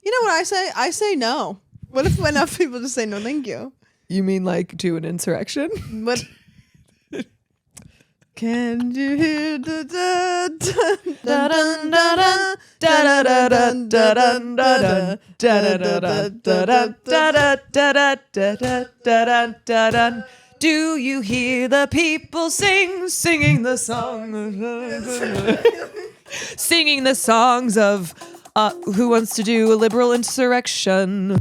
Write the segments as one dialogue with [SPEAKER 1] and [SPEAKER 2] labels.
[SPEAKER 1] You know what I say? I say no. What if enough people just say no, thank you?
[SPEAKER 2] You mean like do an insurrection?
[SPEAKER 1] What? Can you hear the da dun dun dun?
[SPEAKER 2] Do you hear the people singing the song, singing the songs of who wants to do a liberal insurrection?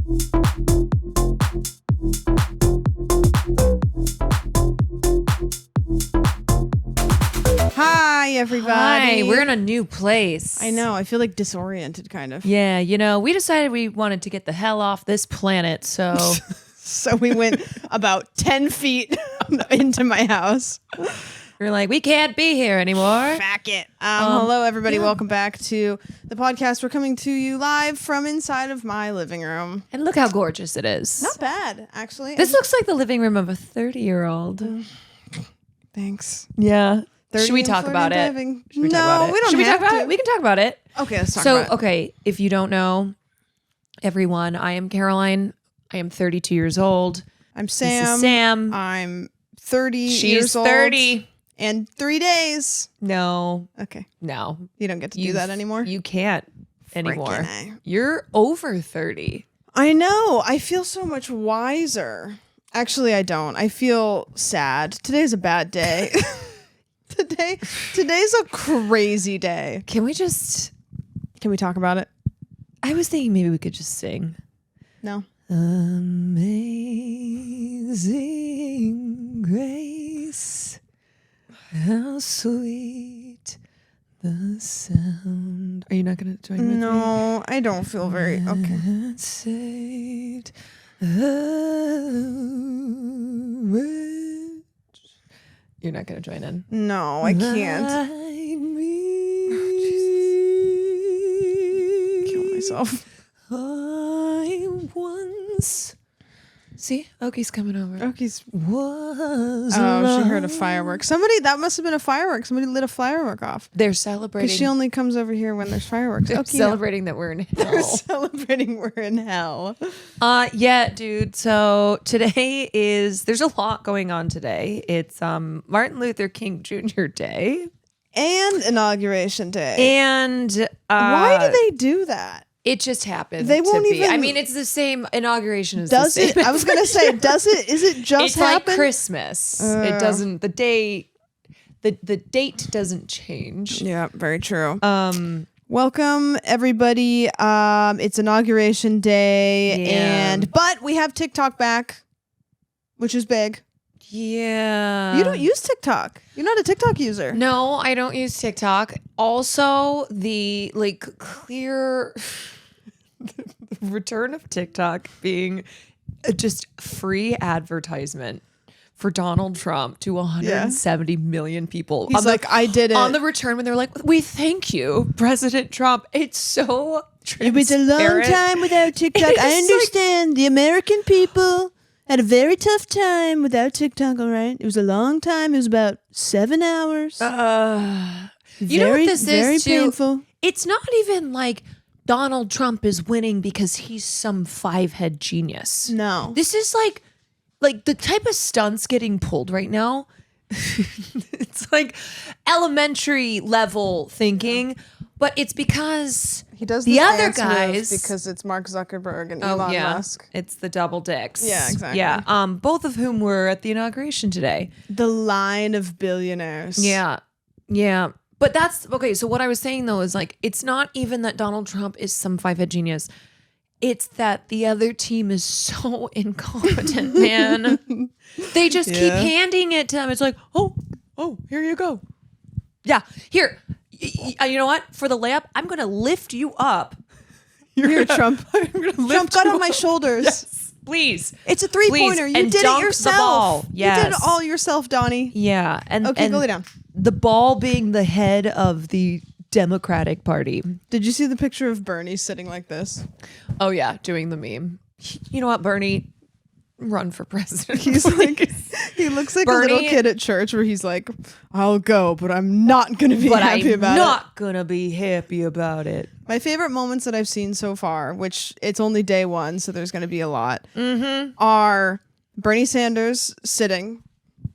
[SPEAKER 1] Hi, everybody.
[SPEAKER 2] Hi, we're in a new place.
[SPEAKER 1] I know. I feel like disoriented, kind of.
[SPEAKER 2] Yeah, you know, we decided we wanted to get the hell off this planet, so...
[SPEAKER 1] So we went about 10 feet into my house.
[SPEAKER 2] We're like, we can't be here anymore.
[SPEAKER 1] Back it. Hello, everybody. Yeah. Welcome back to the podcast. We're coming to you live from inside of my living room.
[SPEAKER 2] And look how gorgeous it is.
[SPEAKER 1] Not bad, actually.
[SPEAKER 2] This looks like the living room of a 30-year-old.
[SPEAKER 1] Thanks.
[SPEAKER 2] Yeah. Should we talk about it?
[SPEAKER 1] No, we don't
[SPEAKER 2] Should we
[SPEAKER 1] have
[SPEAKER 2] talk about
[SPEAKER 1] to.
[SPEAKER 2] it? We can talk about it.
[SPEAKER 1] Okay, let's talk about it.
[SPEAKER 2] Okay, if you don't know, everyone, I am Caroline. I am 32 years old.
[SPEAKER 1] I'm Sam.
[SPEAKER 2] This is Sam.
[SPEAKER 1] I'm 30
[SPEAKER 2] She's
[SPEAKER 1] years old.
[SPEAKER 2] 30.
[SPEAKER 1] And 3 days.
[SPEAKER 2] No.
[SPEAKER 1] Okay.
[SPEAKER 2] No.
[SPEAKER 1] You don't get to do that anymore?
[SPEAKER 2] You can't anymore.
[SPEAKER 1] Frickin'
[SPEAKER 2] You're over 30.
[SPEAKER 1] I know. I feel so much wiser. Actually, I don't. I feel sad. Today's a bad day. Today's a crazy day.
[SPEAKER 2] Can we
[SPEAKER 1] talk about it?
[SPEAKER 2] I was thinking maybe we could just sing.
[SPEAKER 1] No.
[SPEAKER 2] Amazing grace, how sweet the sound. Are you not going to join with me?
[SPEAKER 1] No, I don't feel very okay.
[SPEAKER 2] Saved. You're not going to join in?
[SPEAKER 1] No, I can't. Kill myself.
[SPEAKER 2] I once... See? Oki's coming over.
[SPEAKER 1] Oki's
[SPEAKER 2] was
[SPEAKER 1] she heard a firework. That must have been a firework. Somebody lit a firework off.
[SPEAKER 2] They're celebrating.
[SPEAKER 1] Because she only comes over here when there's fireworks.
[SPEAKER 2] They're celebrating that we're in hell.
[SPEAKER 1] They're celebrating we're in hell.
[SPEAKER 2] Yeah, dude. So today there's a lot going on today. It's Martin Luther King Jr. Day.
[SPEAKER 1] And Inauguration Day.
[SPEAKER 2] And
[SPEAKER 1] why do they do that?
[SPEAKER 2] It just happened.
[SPEAKER 1] They won't even.
[SPEAKER 2] I mean, it's the same inauguration as
[SPEAKER 1] does
[SPEAKER 2] the same.
[SPEAKER 1] It? I was gonna say, does it? Is it just
[SPEAKER 2] it's
[SPEAKER 1] happen?
[SPEAKER 2] Like Christmas. It doesn't. The day, the date doesn't change.
[SPEAKER 1] Yeah, very true. Welcome everybody. It's Inauguration Day, but we have TikTok back, which is big.
[SPEAKER 2] Yeah.
[SPEAKER 1] You don't use TikTok. You're not a TikTok user.
[SPEAKER 2] No, I don't use TikTok. Also, the clear return of TikTok being just free advertisement for Donald Trump to 170 million people.
[SPEAKER 1] He's like, I did it.
[SPEAKER 2] On the return when they're like, we thank you, President Trump. It's so transparent.
[SPEAKER 1] It was a long time without TikTok. I understand the American people had a very tough time without TikTok, all right? It was a long time. It was about 7 hours.
[SPEAKER 2] You know what this
[SPEAKER 1] very
[SPEAKER 2] is, too?
[SPEAKER 1] Painful.
[SPEAKER 2] It's not even like Donald Trump is winning because he's some five-head genius.
[SPEAKER 1] No.
[SPEAKER 2] This is like the type of stunts getting pulled right now. It's like elementary level thinking, but it's because
[SPEAKER 1] he does
[SPEAKER 2] the other guys
[SPEAKER 1] because it's Mark Zuckerberg and Elon Musk.
[SPEAKER 2] It's the double dicks.
[SPEAKER 1] Yeah, exactly.
[SPEAKER 2] Yeah, both of whom were at the inauguration today.
[SPEAKER 1] The line of billionaires.
[SPEAKER 2] Yeah. Yeah. But that's okay. So what I was saying though is like, it's not even that Donald Trump is some five-head genius. It's that the other team is so incompetent, man. They just keep handing it to them. It's like, oh, here you go. Yeah, here. You know what? For the layup, I'm going to lift you up.
[SPEAKER 1] You're Trump. Trump got on my shoulders.
[SPEAKER 2] Yes, please.
[SPEAKER 1] It's a three-pointer. You did it yourself.
[SPEAKER 2] The ball. Yes.
[SPEAKER 1] You did it all yourself, Donnie.
[SPEAKER 2] Yeah.
[SPEAKER 1] Okay, go lay down.
[SPEAKER 2] The ball being the head of the Democratic Party.
[SPEAKER 1] Did you see the picture of Bernie sitting like this?
[SPEAKER 2] Oh, yeah, doing the meme. You know what, Bernie? run for president.
[SPEAKER 1] He's like, he looks like
[SPEAKER 2] Bernie,
[SPEAKER 1] a little kid at church where he's like, I'll go, but I'm not going to be happy about it.
[SPEAKER 2] Not gonna be happy about it.
[SPEAKER 1] My favorite moments that I've seen so far, which it's only day one, so there's going to be a lot, are Bernie Sanders sitting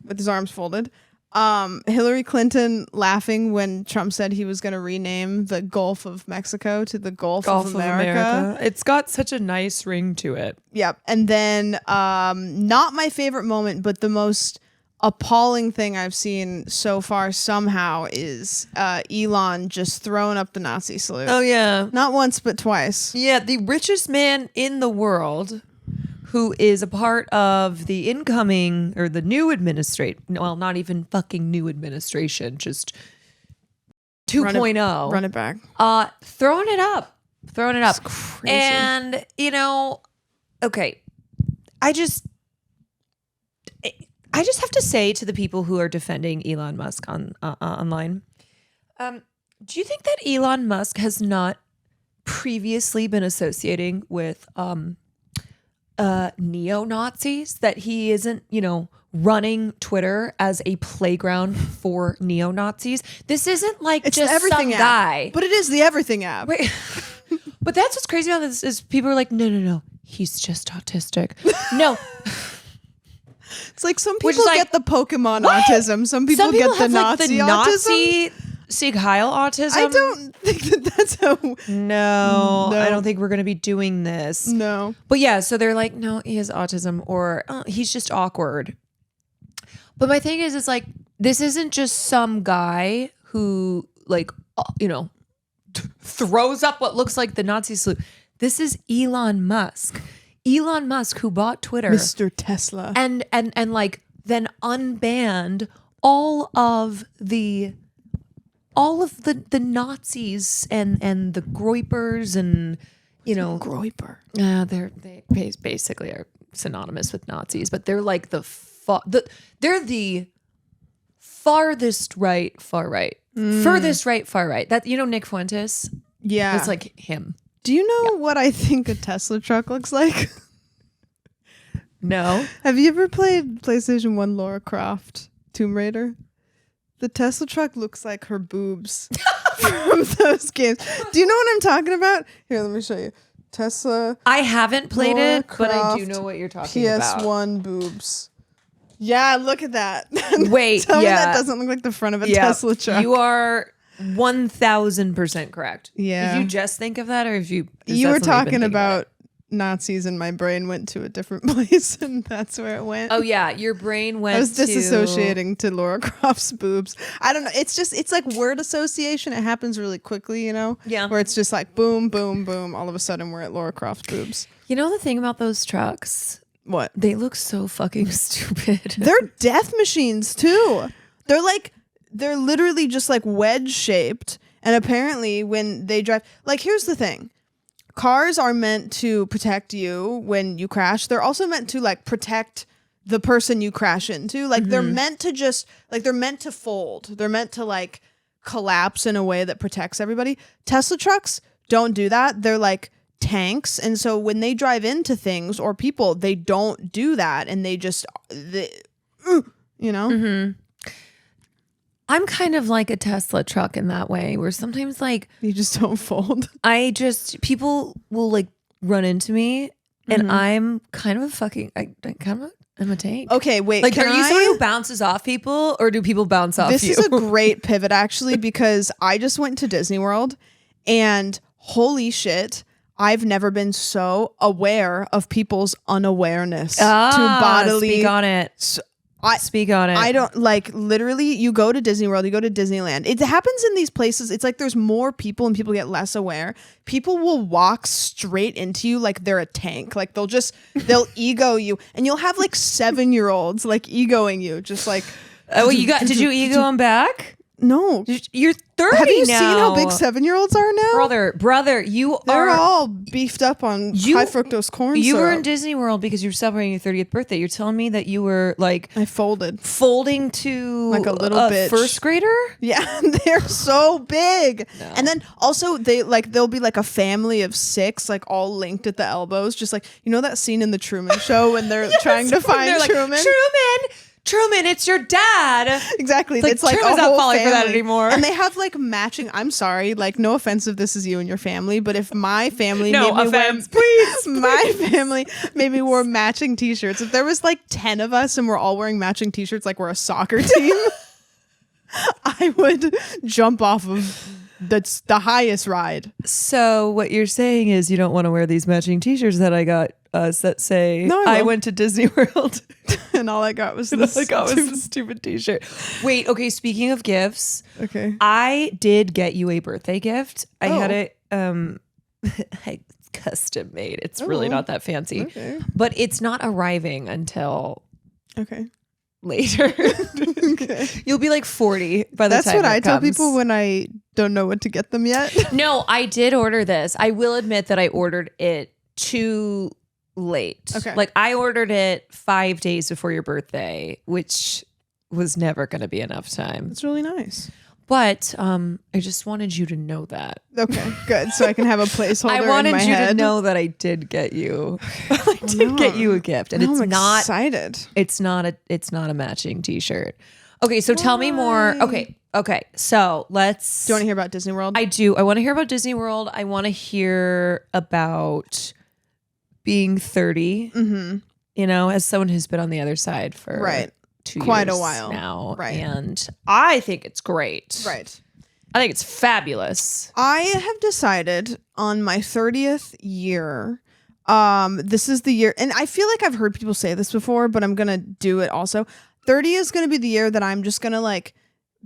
[SPEAKER 1] with his arms folded. Hillary Clinton laughing when Trump said he was going to rename the Gulf of Mexico to the Gulf of America.
[SPEAKER 2] It's got such a nice ring to it.
[SPEAKER 1] Yep. And then not my favorite moment, but the most appalling thing I've seen so far somehow is Elon just throwing up the Nazi salute.
[SPEAKER 2] Oh, yeah.
[SPEAKER 1] Not once, but twice.
[SPEAKER 2] Yeah, the richest man in the world who is a part of the incoming or the new administration. Well, not even fucking new administration, just 2.0.
[SPEAKER 1] Run it back.
[SPEAKER 2] Throwing it up.
[SPEAKER 1] It's crazy.
[SPEAKER 2] And, okay, I just have to say to the people who are defending Elon Musk online, do you think that Elon Musk has not previously been associating with neo-Nazis, that he isn't, running Twitter as a playground for neo-Nazis? This isn't like
[SPEAKER 1] It's
[SPEAKER 2] just
[SPEAKER 1] the everything
[SPEAKER 2] some
[SPEAKER 1] app,
[SPEAKER 2] guy.
[SPEAKER 1] but it is the everything app.
[SPEAKER 2] Wait. But that's what's crazy about this is people are like, no, he's just autistic. No.
[SPEAKER 1] It's like some
[SPEAKER 2] Which
[SPEAKER 1] people
[SPEAKER 2] is like,
[SPEAKER 1] get the Pokemon
[SPEAKER 2] what?
[SPEAKER 1] autism. Some people get the
[SPEAKER 2] have
[SPEAKER 1] Nazi
[SPEAKER 2] the
[SPEAKER 1] autism.
[SPEAKER 2] Nazi Sieg Heil autism.
[SPEAKER 1] I don't think that's how.
[SPEAKER 2] No, I don't think we're going to be doing this.
[SPEAKER 1] No.
[SPEAKER 2] But yeah, so they're like, no, he has autism, or he's just awkward. But my thing is, it's like, this isn't just some guy who, throws up what looks like the Nazi salute. This is Elon Musk. Elon Musk, who bought Twitter.
[SPEAKER 1] Mr. Tesla.
[SPEAKER 2] And then unbanned all of the Nazis and the Groypers and
[SPEAKER 1] Groyper.
[SPEAKER 2] they basically are synonymous with Nazis, but they're like they're the farthest right, far right, furthest right, far right. That Nick Fuentes.
[SPEAKER 1] Yeah,
[SPEAKER 2] it's like him.
[SPEAKER 1] Do you know what I think a Tesla truck looks like?
[SPEAKER 2] No.
[SPEAKER 1] Have you ever played PlayStation 1 Lara Croft Tomb Raider? The Tesla truck looks like her boobs from those games. Do you know what I'm talking about? Here, let me show you. Tesla.
[SPEAKER 2] I haven't played
[SPEAKER 1] Lara
[SPEAKER 2] it, but I do
[SPEAKER 1] Croft,
[SPEAKER 2] know what you're talking about.
[SPEAKER 1] PS1 boobs. Yeah, look at that.
[SPEAKER 2] Wait,
[SPEAKER 1] Tell me that doesn't look like the front of a Tesla truck.
[SPEAKER 2] You are 1,000% correct.
[SPEAKER 1] Yeah.
[SPEAKER 2] If you just think of that, or if you
[SPEAKER 1] were
[SPEAKER 2] something you've been
[SPEAKER 1] talking
[SPEAKER 2] thinking
[SPEAKER 1] about Nazis, and my brain went to a different place, and that's where it went.
[SPEAKER 2] Oh yeah, your brain went.
[SPEAKER 1] I was disassociating to Lara Croft's boobs. I don't know. It's like word association. It happens really quickly,
[SPEAKER 2] Yeah.
[SPEAKER 1] Where it's just like boom, boom, boom. All of a sudden, we're at Lara Croft's boobs.
[SPEAKER 2] You know the thing about those trucks?
[SPEAKER 1] What?
[SPEAKER 2] They look so fucking stupid.
[SPEAKER 1] They're death machines too. They're literally just like wedge shaped. And apparently, when they drive, here's the thing. Cars are meant to protect you when you crash. They're also meant to protect the person you crash into. They're meant to they're meant to fold. They're meant to collapse in a way that protects everybody. Tesla trucks don't do that. They're like tanks. And so when they drive into things or people, they don't do that. And they just,
[SPEAKER 2] I'm kind of like a Tesla truck in that way, where sometimes
[SPEAKER 1] you just don't fold.
[SPEAKER 2] People will run into me, and I'm kind of a fucking, I'm a tank.
[SPEAKER 1] Okay, wait.
[SPEAKER 2] Are you someone who bounces off people, or do people bounce off you?
[SPEAKER 1] This is a great pivot, actually, because I just went to Disney World, and holy shit, I've never been so aware of people's unawareness to bodily.
[SPEAKER 2] Speak on it. Speak on it.
[SPEAKER 1] I don't literally. You go to Disney World, you go to Disneyland. It happens in these places. It's like there's more people and people get less aware. People will walk straight into you like they're a tank. They'll ego you, and you'll have 7-year-olds egoing you, just like.
[SPEAKER 2] Oh, did you ego them back?
[SPEAKER 1] No.
[SPEAKER 2] You're 30
[SPEAKER 1] Have you
[SPEAKER 2] now.
[SPEAKER 1] seen how big 7-year-olds are now?
[SPEAKER 2] Brother,
[SPEAKER 1] They're all beefed up on high fructose corn syrup.
[SPEAKER 2] You were in Disney World because you were celebrating your 30th birthday. You're telling me that you were like
[SPEAKER 1] I folding
[SPEAKER 2] to
[SPEAKER 1] like a little bitch.
[SPEAKER 2] First grader?
[SPEAKER 1] Yeah, they're so big. No. And then also they'll be like a family of 6, like all linked at the elbows, just like that scene in the Truman Show when they're trying to find Truman.
[SPEAKER 2] Truman, it's your dad.
[SPEAKER 1] Exactly. It's like
[SPEAKER 2] Truman's
[SPEAKER 1] a whole
[SPEAKER 2] not falling
[SPEAKER 1] family.
[SPEAKER 2] for that anymore.
[SPEAKER 1] And they have like matching. I'm sorry, like no offense if this is you and your family, but if my family my family maybe wore matching T-shirts. If there was like 10 of us and we're all wearing matching T-shirts, like we're a soccer team, I would jump off of the highest ride.
[SPEAKER 2] So what you're saying is you don't want to wear these matching T-shirts that I got us that say I went to Disney World.
[SPEAKER 1] And all I got was
[SPEAKER 2] the stupid T-shirt. Wait, okay, speaking of gifts.
[SPEAKER 1] Okay.
[SPEAKER 2] I did get you a birthday gift. I had it custom made. It's really not that fancy.
[SPEAKER 1] Okay.
[SPEAKER 2] But it's not arriving until later.
[SPEAKER 1] Okay.
[SPEAKER 2] You'll be like 40 by the time
[SPEAKER 1] That's what I tell
[SPEAKER 2] comes.
[SPEAKER 1] people when I don't know what to get them yet.
[SPEAKER 2] No, I did order this. I will admit that I ordered it too late.
[SPEAKER 1] Okay.
[SPEAKER 2] Like I ordered it 5 days before your birthday, which was never going to be enough time.
[SPEAKER 1] It's really nice.
[SPEAKER 2] But I just wanted you to know that.
[SPEAKER 1] Okay, good. So I can have a placeholder
[SPEAKER 2] I wanted
[SPEAKER 1] in my
[SPEAKER 2] you
[SPEAKER 1] head.
[SPEAKER 2] to know that I did get you. I did get you a gift, and
[SPEAKER 1] I'm excited.
[SPEAKER 2] It's not a matching T-shirt. Okay, so tell me more. Okay. So let's.
[SPEAKER 1] Do you want to hear about Disney World?
[SPEAKER 2] I do. I want to hear about Disney World. I want to hear about being 30.
[SPEAKER 1] Mm-hmm.
[SPEAKER 2] As someone who's been on the other side for 2 years
[SPEAKER 1] quite a while
[SPEAKER 2] now,
[SPEAKER 1] right?
[SPEAKER 2] And I think it's great.
[SPEAKER 1] Right.
[SPEAKER 2] I think it's fabulous.
[SPEAKER 1] I have decided on my 30th year. This is the year, and I feel like I've heard people say this before, but I'm gonna do it also. 30 is gonna be the year that I'm just gonna like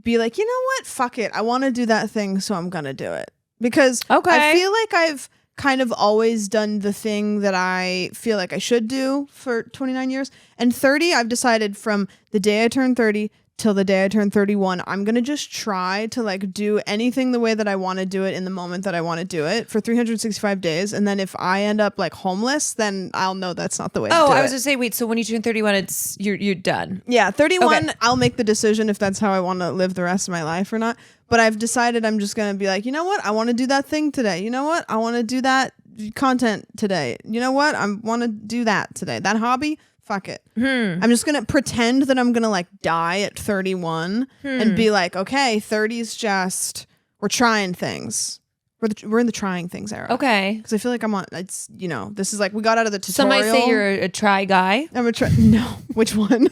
[SPEAKER 1] be like, you know what? Fuck it. I want to do that thing, so I'm gonna do it because I feel like I've kind of always done the thing that I feel like I should do for 29 years. And 30, I've decided from the day I turn 30 till the day I turn 31, I'm going to just try to like do anything the way that I want to do it in the moment that I want to do it for 365 days. And then if I end up like homeless, then I'll know that's not the way to do it.
[SPEAKER 2] Oh, I was going to say, wait, so when you turn 31, you're done.
[SPEAKER 1] Yeah, 31, okay. I'll make the decision if that's how I want to live the rest of my life or not. But I've decided I'm just going to be like, you know what? I want to do that thing today. You know what? I want to do that content today. You know what? I want to do that today. That hobby, fuck it. I'm just going to pretend that I'm going to like die at 31 and be like, okay, 30's just, we're trying things. We're in the trying things era.
[SPEAKER 2] Okay.
[SPEAKER 1] Because I feel like I'm on, it's, this is like, we got out of the tutorial.
[SPEAKER 2] Some might say you're a try guy.
[SPEAKER 1] I'm a try. No. Which one?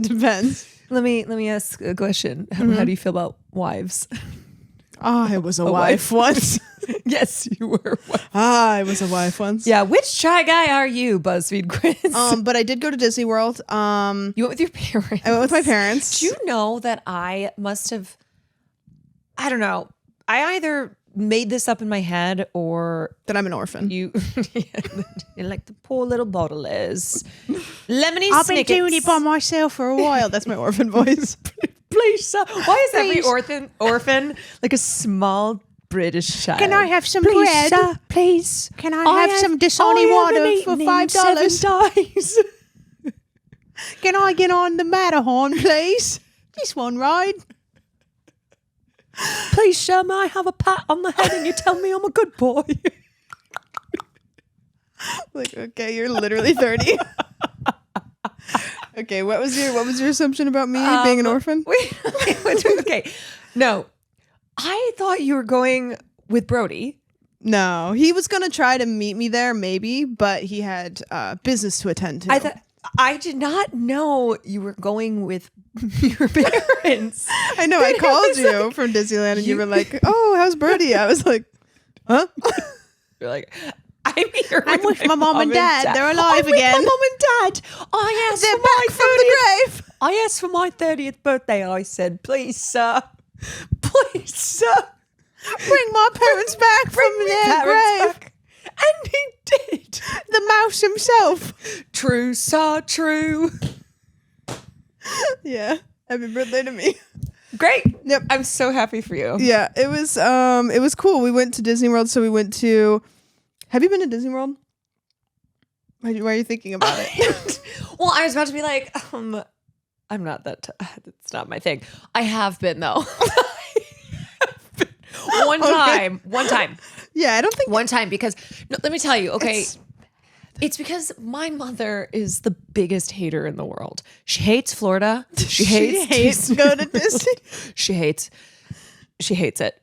[SPEAKER 1] Depends.
[SPEAKER 2] Let me ask a question. How do you feel about wives?
[SPEAKER 1] I was a wife once.
[SPEAKER 2] Yes, you were.
[SPEAKER 1] I was a wife once.
[SPEAKER 2] Yeah, which try guy are you, BuzzFeed quiz?
[SPEAKER 1] But I did go to Disney World.
[SPEAKER 2] You went with your parents.
[SPEAKER 1] I went with my parents.
[SPEAKER 2] Do you know that I must have? I don't know. I either made this up in my head or
[SPEAKER 1] that I'm an orphan.
[SPEAKER 2] You're like the poor little bottle is. Lemony
[SPEAKER 1] I've
[SPEAKER 2] Snickets.
[SPEAKER 1] been doing it by myself for a while. That's my orphan voice.
[SPEAKER 2] Please, sir. Why is every orphan like a small British child?
[SPEAKER 1] Can I have some
[SPEAKER 2] please,
[SPEAKER 1] bread?
[SPEAKER 2] Sir, please.
[SPEAKER 1] Can I have some Dasani water for $5? Can I get on the Matterhorn, please? This one ride.
[SPEAKER 2] Please, sir, may I have a pat on the head and you tell me I'm a good boy?
[SPEAKER 1] Like, okay, you're literally 30. Okay, what was your assumption about me being an orphan?
[SPEAKER 2] Okay. No. I thought you were going with Brody.
[SPEAKER 1] No, he was going to try to meet me there maybe, but he had business to attend to.
[SPEAKER 2] I did not know you were going with your parents.
[SPEAKER 1] I know. I called you from Disneyland and you were like, "Oh, how's Birdie?" I was like, "Huh?"
[SPEAKER 2] You're like, I'm here.
[SPEAKER 1] I'm with my mom and dad. They're alive
[SPEAKER 2] I'm
[SPEAKER 1] again.
[SPEAKER 2] With my mom and dad. I asked
[SPEAKER 1] They're
[SPEAKER 2] for my
[SPEAKER 1] back from the grave.
[SPEAKER 2] I asked for my 30th birthday. I said, "Please, sir, please, sir,
[SPEAKER 1] bring my parents back from their grave."
[SPEAKER 2] Back. And he did.
[SPEAKER 1] The mouse himself.
[SPEAKER 2] True, sir, true.
[SPEAKER 1] Yeah. Happy birthday to me.
[SPEAKER 2] Great.
[SPEAKER 1] Yep.
[SPEAKER 2] I'm so happy for you.
[SPEAKER 1] Yeah, it was cool. We went to Disney World, so we went to. Have you been to Disney World? Why are you thinking about it?
[SPEAKER 2] Well, I was about to be like, I'm not that. It's not my thing. I have been though. One time.
[SPEAKER 1] Yeah, I don't think
[SPEAKER 2] One time because let me tell you. Okay, it's because my mother is the biggest hater in the world. She hates Florida. She hates
[SPEAKER 1] go to Disney.
[SPEAKER 2] She hates it.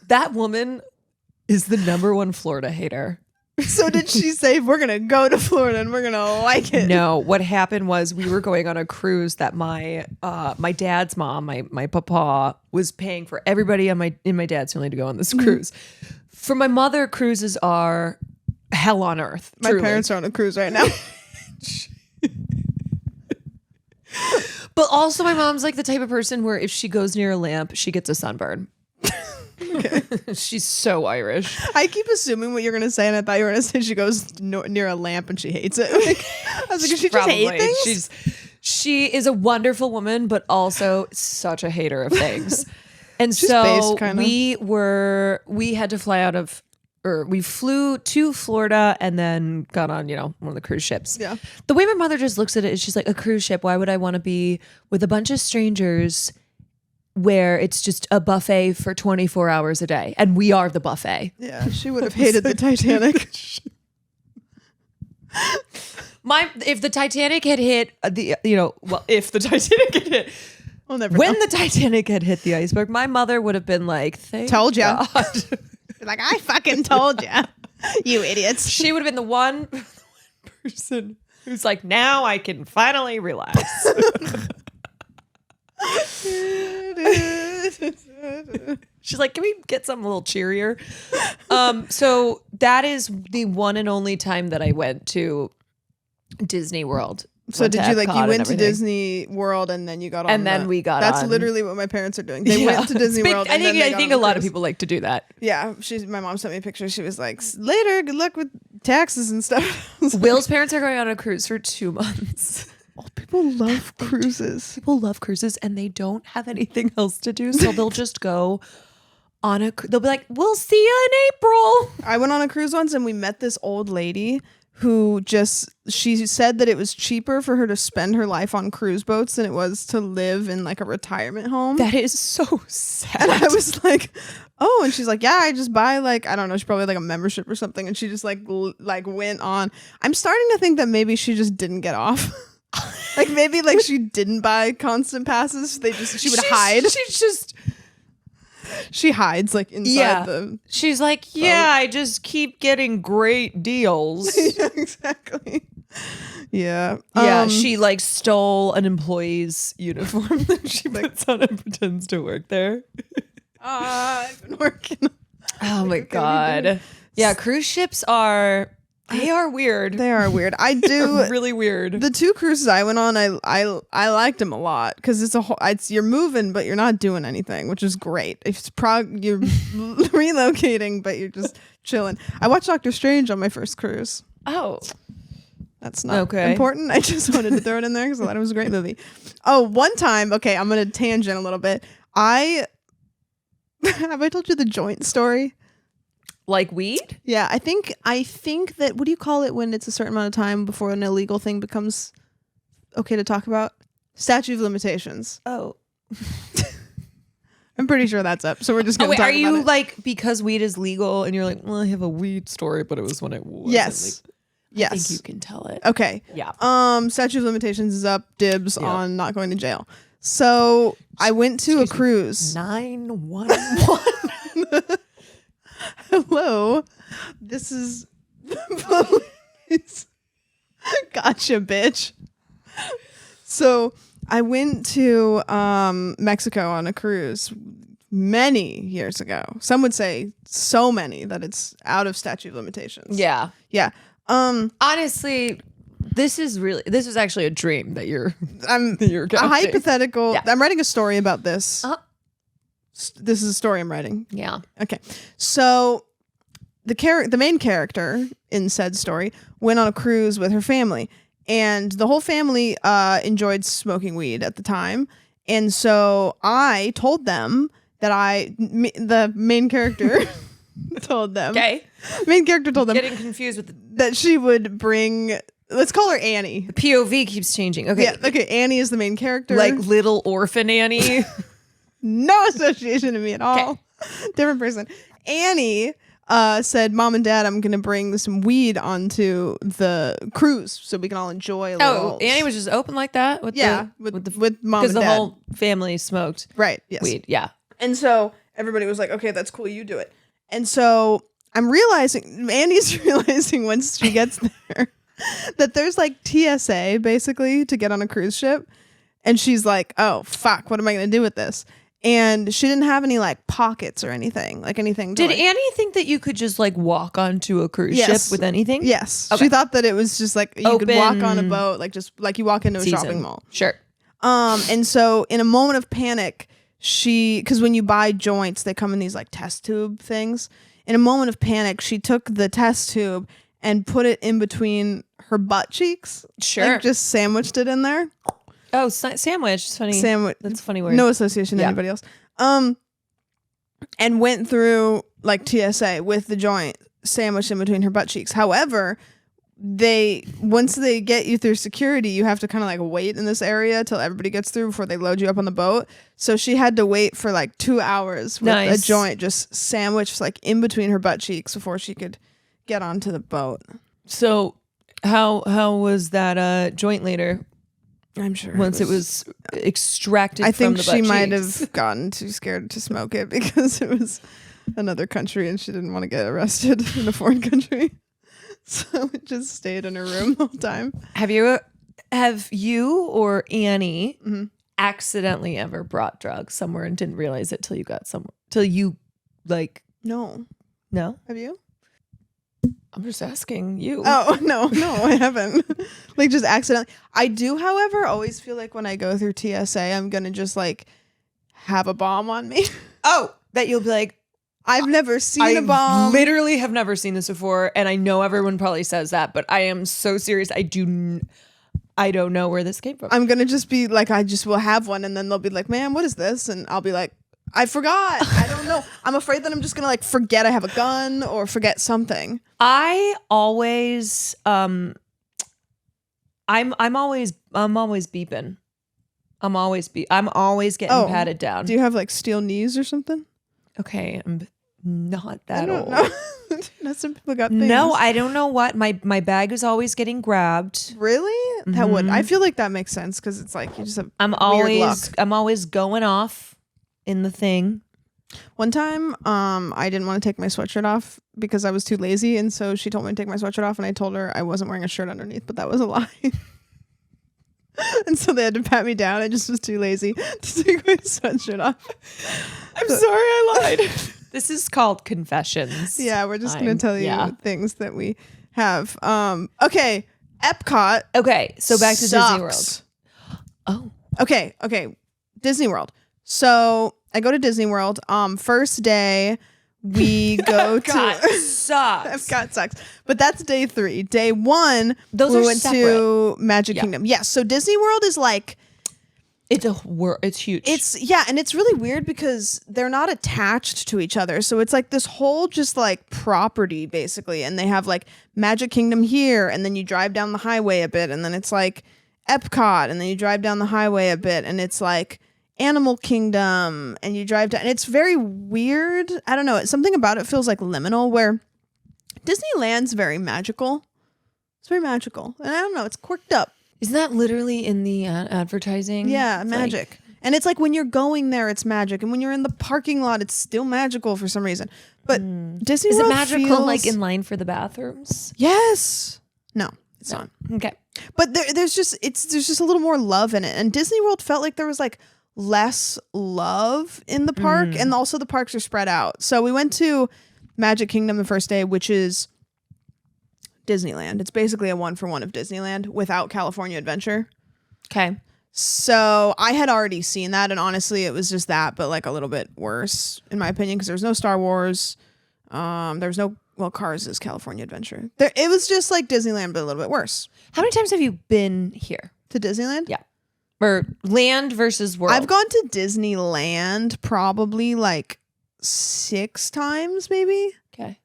[SPEAKER 2] That woman is the number one Florida hater.
[SPEAKER 1] So did she say we're gonna go to Florida and we're gonna like it?
[SPEAKER 2] No, what happened was we were going on a cruise that my dad's mom, my papa, was paying for everybody in my dad's family to go on this cruise. For my mother, cruises are hell on earth.
[SPEAKER 1] My parents are on a cruise right now.
[SPEAKER 2] But also my mom's like the type of person where if she goes near a lamp, she gets a sunburn. Okay. She's so Irish.
[SPEAKER 1] I keep assuming what you're gonna say, and I thought you were gonna say she goes near a lamp and she hates it. Like, I was like, she just hate things?
[SPEAKER 2] She is a wonderful woman, but also such a hater of things. And
[SPEAKER 1] She's
[SPEAKER 2] so
[SPEAKER 1] based, kinda.
[SPEAKER 2] we had to fly out of, or we flew to Florida and then got on, one of the cruise ships.
[SPEAKER 1] Yeah.
[SPEAKER 2] The way my mother just looks at it is she's like, a cruise ship, why would I want to be with a bunch of strangers where it's just a buffet for 24 hours a day? And we are the buffet.
[SPEAKER 1] Yeah, she would have hated the Titanic.
[SPEAKER 2] If the Titanic had hit if the Titanic had hit,
[SPEAKER 1] We'll never
[SPEAKER 2] when
[SPEAKER 1] know.
[SPEAKER 2] the Titanic had hit the iceberg, my mother would have been like, "Thank
[SPEAKER 1] Told ya."
[SPEAKER 2] God."
[SPEAKER 1] Like, I fucking told you, you idiots.
[SPEAKER 2] She would have been the one person who's like, now I can finally relax. She's like, can we get something a little cheerier? So that is the one and only time that I went to Disney World.
[SPEAKER 1] So
[SPEAKER 2] Went
[SPEAKER 1] did
[SPEAKER 2] to
[SPEAKER 1] you like
[SPEAKER 2] Epcot
[SPEAKER 1] you
[SPEAKER 2] and
[SPEAKER 1] went to
[SPEAKER 2] everything.
[SPEAKER 1] Disney World and then you got on
[SPEAKER 2] And then we got
[SPEAKER 1] That's
[SPEAKER 2] on.
[SPEAKER 1] literally what my parents are doing. They went to Disney World.
[SPEAKER 2] I
[SPEAKER 1] and then they got
[SPEAKER 2] think
[SPEAKER 1] on
[SPEAKER 2] a
[SPEAKER 1] the
[SPEAKER 2] lot of
[SPEAKER 1] cruise.
[SPEAKER 2] people like to do that.
[SPEAKER 1] Yeah, my mom sent me a picture. She was like, "Later, good luck with taxes and stuff." I was like,
[SPEAKER 2] Will's parents are going on a cruise for 2 months.
[SPEAKER 1] people love cruises.
[SPEAKER 2] People love cruises and they don't have anything else to do, so they'll just go on they'll be like, we'll see you in April.
[SPEAKER 1] I went on a cruise once and we met this old lady who she said that it was cheaper for her to spend her life on cruise boats than it was to live in like a retirement home.
[SPEAKER 2] That is so sad.
[SPEAKER 1] And I was like, oh, and she's like, yeah, I just buy like, I don't know, she probably had like a membership or something. And she just like went on. I'm starting to think that maybe she just didn't get off. Like maybe like she didn't buy constant passes. She would hide. She hides like inside the.
[SPEAKER 2] She's like, I just keep getting great deals.
[SPEAKER 1] Yeah, exactly. Yeah.
[SPEAKER 2] Yeah, she like stole an employee's uniform that she puts on and pretends to work there.
[SPEAKER 1] I've been working.
[SPEAKER 2] Oh my God. Yeah, cruise ships are weird.
[SPEAKER 1] They are weird. I do
[SPEAKER 2] really weird.
[SPEAKER 1] The 2 cruises I went on, I liked them a lot because you're moving but you're not doing anything, which is great. It's you're relocating but you're just chilling. I watched Doctor Strange on my first cruise.
[SPEAKER 2] Oh,
[SPEAKER 1] that's not important. I just wanted to throw it in there because I thought it was a great movie. Oh, one time, okay, I'm gonna tangent a little bit. Have I told you the joint story?
[SPEAKER 2] like weed?
[SPEAKER 1] Yeah, I think that, what do you call it when it's a certain amount of time before an illegal thing becomes okay to talk about? Statute of limitations.
[SPEAKER 2] Oh.
[SPEAKER 1] I'm pretty sure that's up. So we're just going to talk about it.
[SPEAKER 2] Are you like, because weed is legal and you're like, well, I have a weed story, but it was when it wasn't.
[SPEAKER 1] Yes.
[SPEAKER 2] Yes. I think you can tell it.
[SPEAKER 1] Okay.
[SPEAKER 2] Yeah.
[SPEAKER 1] Statute of limitations is up. Dibs on not going to jail. So I went to a cruise.
[SPEAKER 2] 911.
[SPEAKER 1] Hello, this is the police. Gotcha, bitch. So I went to Mexico on a cruise many years ago. Some would say so many that it's out of statute of limitations.
[SPEAKER 2] Yeah.
[SPEAKER 1] Yeah.
[SPEAKER 2] Honestly, this is actually a dream that you're
[SPEAKER 1] I'm
[SPEAKER 2] a
[SPEAKER 1] hypothetical.
[SPEAKER 2] Yeah.
[SPEAKER 1] I'm writing a story about this. This is a story I'm writing.
[SPEAKER 2] Yeah.
[SPEAKER 1] Okay. So the main character in said story went on a cruise with her family, and the whole family enjoyed smoking weed at the time. And so I told them that the main character told them.
[SPEAKER 2] Okay.
[SPEAKER 1] Main character told them.
[SPEAKER 2] Getting confused with
[SPEAKER 1] that she would bring, let's call her Annie.
[SPEAKER 2] the POV keeps changing. Okay.
[SPEAKER 1] Yeah, okay, Annie is the main character.
[SPEAKER 2] Like little orphan Annie.
[SPEAKER 1] No association to me at all. Different person. Annie said, Mom and Dad, I'm going to bring some weed onto the cruise so we can all enjoy a little.
[SPEAKER 2] Oh, Annie was just open like that? With
[SPEAKER 1] with Mom and Dad.
[SPEAKER 2] Because the whole family smoked
[SPEAKER 1] yes.
[SPEAKER 2] weed. Yeah.
[SPEAKER 1] And so everybody was like, okay, that's cool, you do it. And so Annie's realizing once she gets there that there's like TSA basically to get on a cruise ship. And she's like, oh, fuck, what am I going to do with this? And she didn't have any like pockets or anything, like anything.
[SPEAKER 2] Did Annie think that you could just like walk onto a cruise ship with anything?
[SPEAKER 1] Yes.
[SPEAKER 2] Okay.
[SPEAKER 1] She thought that it was just like you could walk on a boat, like just like you walk into a shopping mall.
[SPEAKER 2] Sure.
[SPEAKER 1] And so in a moment of panic, because when you buy joints, they come in these like test tube things. In a moment of panic, she took the test tube and put it in between her butt cheeks.
[SPEAKER 2] Sure.
[SPEAKER 1] Like just sandwiched it in there.
[SPEAKER 2] Oh, sandwich. It's funny. That's a funny word.
[SPEAKER 1] No association to anybody else. And went through like TSA with the joint sandwiched in between her butt cheeks. However, once they get you through security, you have to kind of like wait in this area till everybody gets through before they load you up on the boat. So she had to wait for like 2 hours with a joint just sandwiched like in between her butt cheeks before she could get onto the boat.
[SPEAKER 2] So how was that joint later?
[SPEAKER 1] I'm sure
[SPEAKER 2] once it was extracted.
[SPEAKER 1] I think
[SPEAKER 2] from the
[SPEAKER 1] she
[SPEAKER 2] butt
[SPEAKER 1] might
[SPEAKER 2] cheeks.
[SPEAKER 1] have gotten too scared to smoke it because it was another country and she didn't want to get arrested in a foreign country. So it just stayed in her room the whole time.
[SPEAKER 2] Have you or Annie accidentally ever brought drugs somewhere and didn't realize it till you got somewhere? Till you like
[SPEAKER 1] No. Have you?
[SPEAKER 2] I'm just asking you.
[SPEAKER 1] Oh, no, I haven't. Like just accidentally. I do, however, always feel like when I go through TSA, I'm going to just like have a bomb on me.
[SPEAKER 2] Oh, that you'll be like,
[SPEAKER 1] I've never seen a bomb.
[SPEAKER 2] Literally have never seen this before. And I know everyone probably says that, but I am so serious. I don't know where this came from.
[SPEAKER 1] I'm going to just be like, I just will have one. And then they'll be like, ma'am, what is this? And I'll be like, I forgot. I don't know. I'm afraid that I'm just going to like forget I have a gun or forget something.
[SPEAKER 2] I always, I'm always beeping. I'm always getting patted down.
[SPEAKER 1] Do you have like steel knees or something?
[SPEAKER 2] Okay, I'm not that old.
[SPEAKER 1] Not some people got things.
[SPEAKER 2] No, I don't know what. My bag is always getting grabbed.
[SPEAKER 1] Really? That would. I feel like that makes sense because it's like you just have
[SPEAKER 2] I'm always going off in the thing.
[SPEAKER 1] One time, I didn't want to take my sweatshirt off because I was too lazy, and so she told me to take my sweatshirt off, and I told her I wasn't wearing a shirt underneath, but that was a lie. And so they had to pat me down. I just was too lazy to take my sweatshirt off.
[SPEAKER 2] I'm sorry, I lied. This is called confessions.
[SPEAKER 1] Yeah, we're just going to tell you things that we have. Okay, Epcot.
[SPEAKER 2] Okay, so back to
[SPEAKER 1] sucks.
[SPEAKER 2] Disney World. Oh.
[SPEAKER 1] Okay, Disney World. So I go to Disney World. First day we go to
[SPEAKER 2] sucks.
[SPEAKER 1] Epcot sucks. But that's day 3. Day 1,
[SPEAKER 2] we
[SPEAKER 1] went to Magic Kingdom. Yes. So Disney World is like
[SPEAKER 2] it's huge.
[SPEAKER 1] And it's really weird because they're not attached to each other. So it's like this whole just like property basically, and they have like Magic Kingdom here, and then you drive down the highway a bit, and then it's like Epcot, and then you drive down the highway a bit, and it's like Animal Kingdom, and you drive down, and it's very weird. I don't know. Something about it feels like liminal, where Disneyland's very magical. It's very magical, and I don't know. It's quirked up.
[SPEAKER 2] Isn't that literally in the advertising?
[SPEAKER 1] Yeah,
[SPEAKER 2] it's
[SPEAKER 1] magic.
[SPEAKER 2] Like,
[SPEAKER 1] and it's like when you're going there, it's magic, and when you're in the parking lot, it's still magical for some reason. But Disney
[SPEAKER 2] is
[SPEAKER 1] World
[SPEAKER 2] it magical?
[SPEAKER 1] feels
[SPEAKER 2] Like in line for the bathrooms?
[SPEAKER 1] Yes. No, it's not.
[SPEAKER 2] Okay.
[SPEAKER 1] But there's just a little more love in it, and Disney World felt like there was like less love in the park, and also the parks are spread out. So we went to Magic Kingdom the first day, which is Disneyland. It's basically a 1-for-1 of Disneyland without California Adventure.
[SPEAKER 2] Okay.
[SPEAKER 1] So I had already seen that, and honestly, it was just that, but like a little bit worse in my opinion, because there was no Star Wars. There was no Cars is California Adventure. It was just like Disneyland, but a little bit worse.
[SPEAKER 2] How many times have you been here
[SPEAKER 1] to Disneyland?
[SPEAKER 2] Yeah. Or land versus world.
[SPEAKER 1] I've gone to Disneyland probably like 6 times, maybe.
[SPEAKER 2] Okay.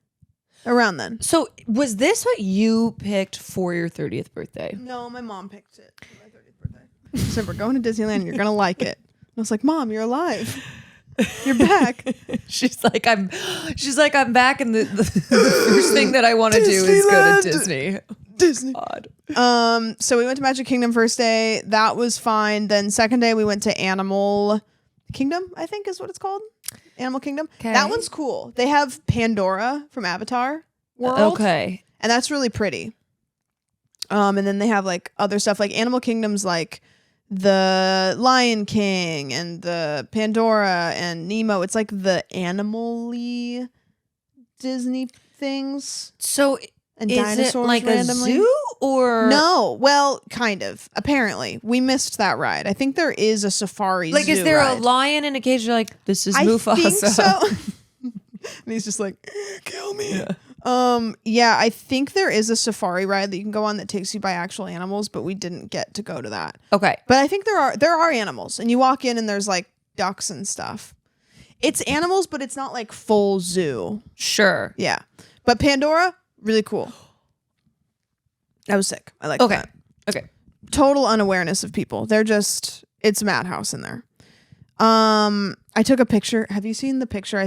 [SPEAKER 1] Around then.
[SPEAKER 2] So was this what you picked for your 30th birthday?
[SPEAKER 1] No, my mom picked it for my 30th birthday. She said, we're going to Disneyland and you're going to like it. I was like, Mom, you're alive. You're back.
[SPEAKER 2] She's like, I'm back, and the first thing that I want to do is go to Disney. God.
[SPEAKER 1] So we went to Magic Kingdom first day. That was fine. Then second day we went to Animal Kingdom, I think is what it's called. Animal Kingdom.
[SPEAKER 2] Okay.
[SPEAKER 1] That one's cool. They have Pandora from Avatar World.
[SPEAKER 2] Okay.
[SPEAKER 1] And that's really pretty. And then they have like other stuff like Animal Kingdom's like the Lion King and the Pandora and Nemo. It's like the animal-y Disney things.
[SPEAKER 2] So
[SPEAKER 1] and
[SPEAKER 2] is
[SPEAKER 1] dinosaurs
[SPEAKER 2] it like
[SPEAKER 1] randomly.
[SPEAKER 2] a zoo or
[SPEAKER 1] No? Well, kind of. Apparently, we missed that ride. I think there is a safari.
[SPEAKER 2] Like,
[SPEAKER 1] zoo
[SPEAKER 2] is there
[SPEAKER 1] ride.
[SPEAKER 2] a lion in a cage? You're like, this is
[SPEAKER 1] I
[SPEAKER 2] Mufasa.
[SPEAKER 1] think so. And he's just like, kill me. Yeah, I think there is a safari ride that you can go on that takes you by actual animals, but we didn't get to go to that.
[SPEAKER 2] Okay.
[SPEAKER 1] But I think there are animals, and you walk in and there's like ducks and stuff. It's animals, but it's not like full zoo.
[SPEAKER 2] Sure.
[SPEAKER 1] Yeah. But Pandora, really cool. I was sick. I like that.
[SPEAKER 2] Okay.
[SPEAKER 1] Total unawareness of people. They're just, it's a madhouse in there. I took a picture. Have you seen the picture?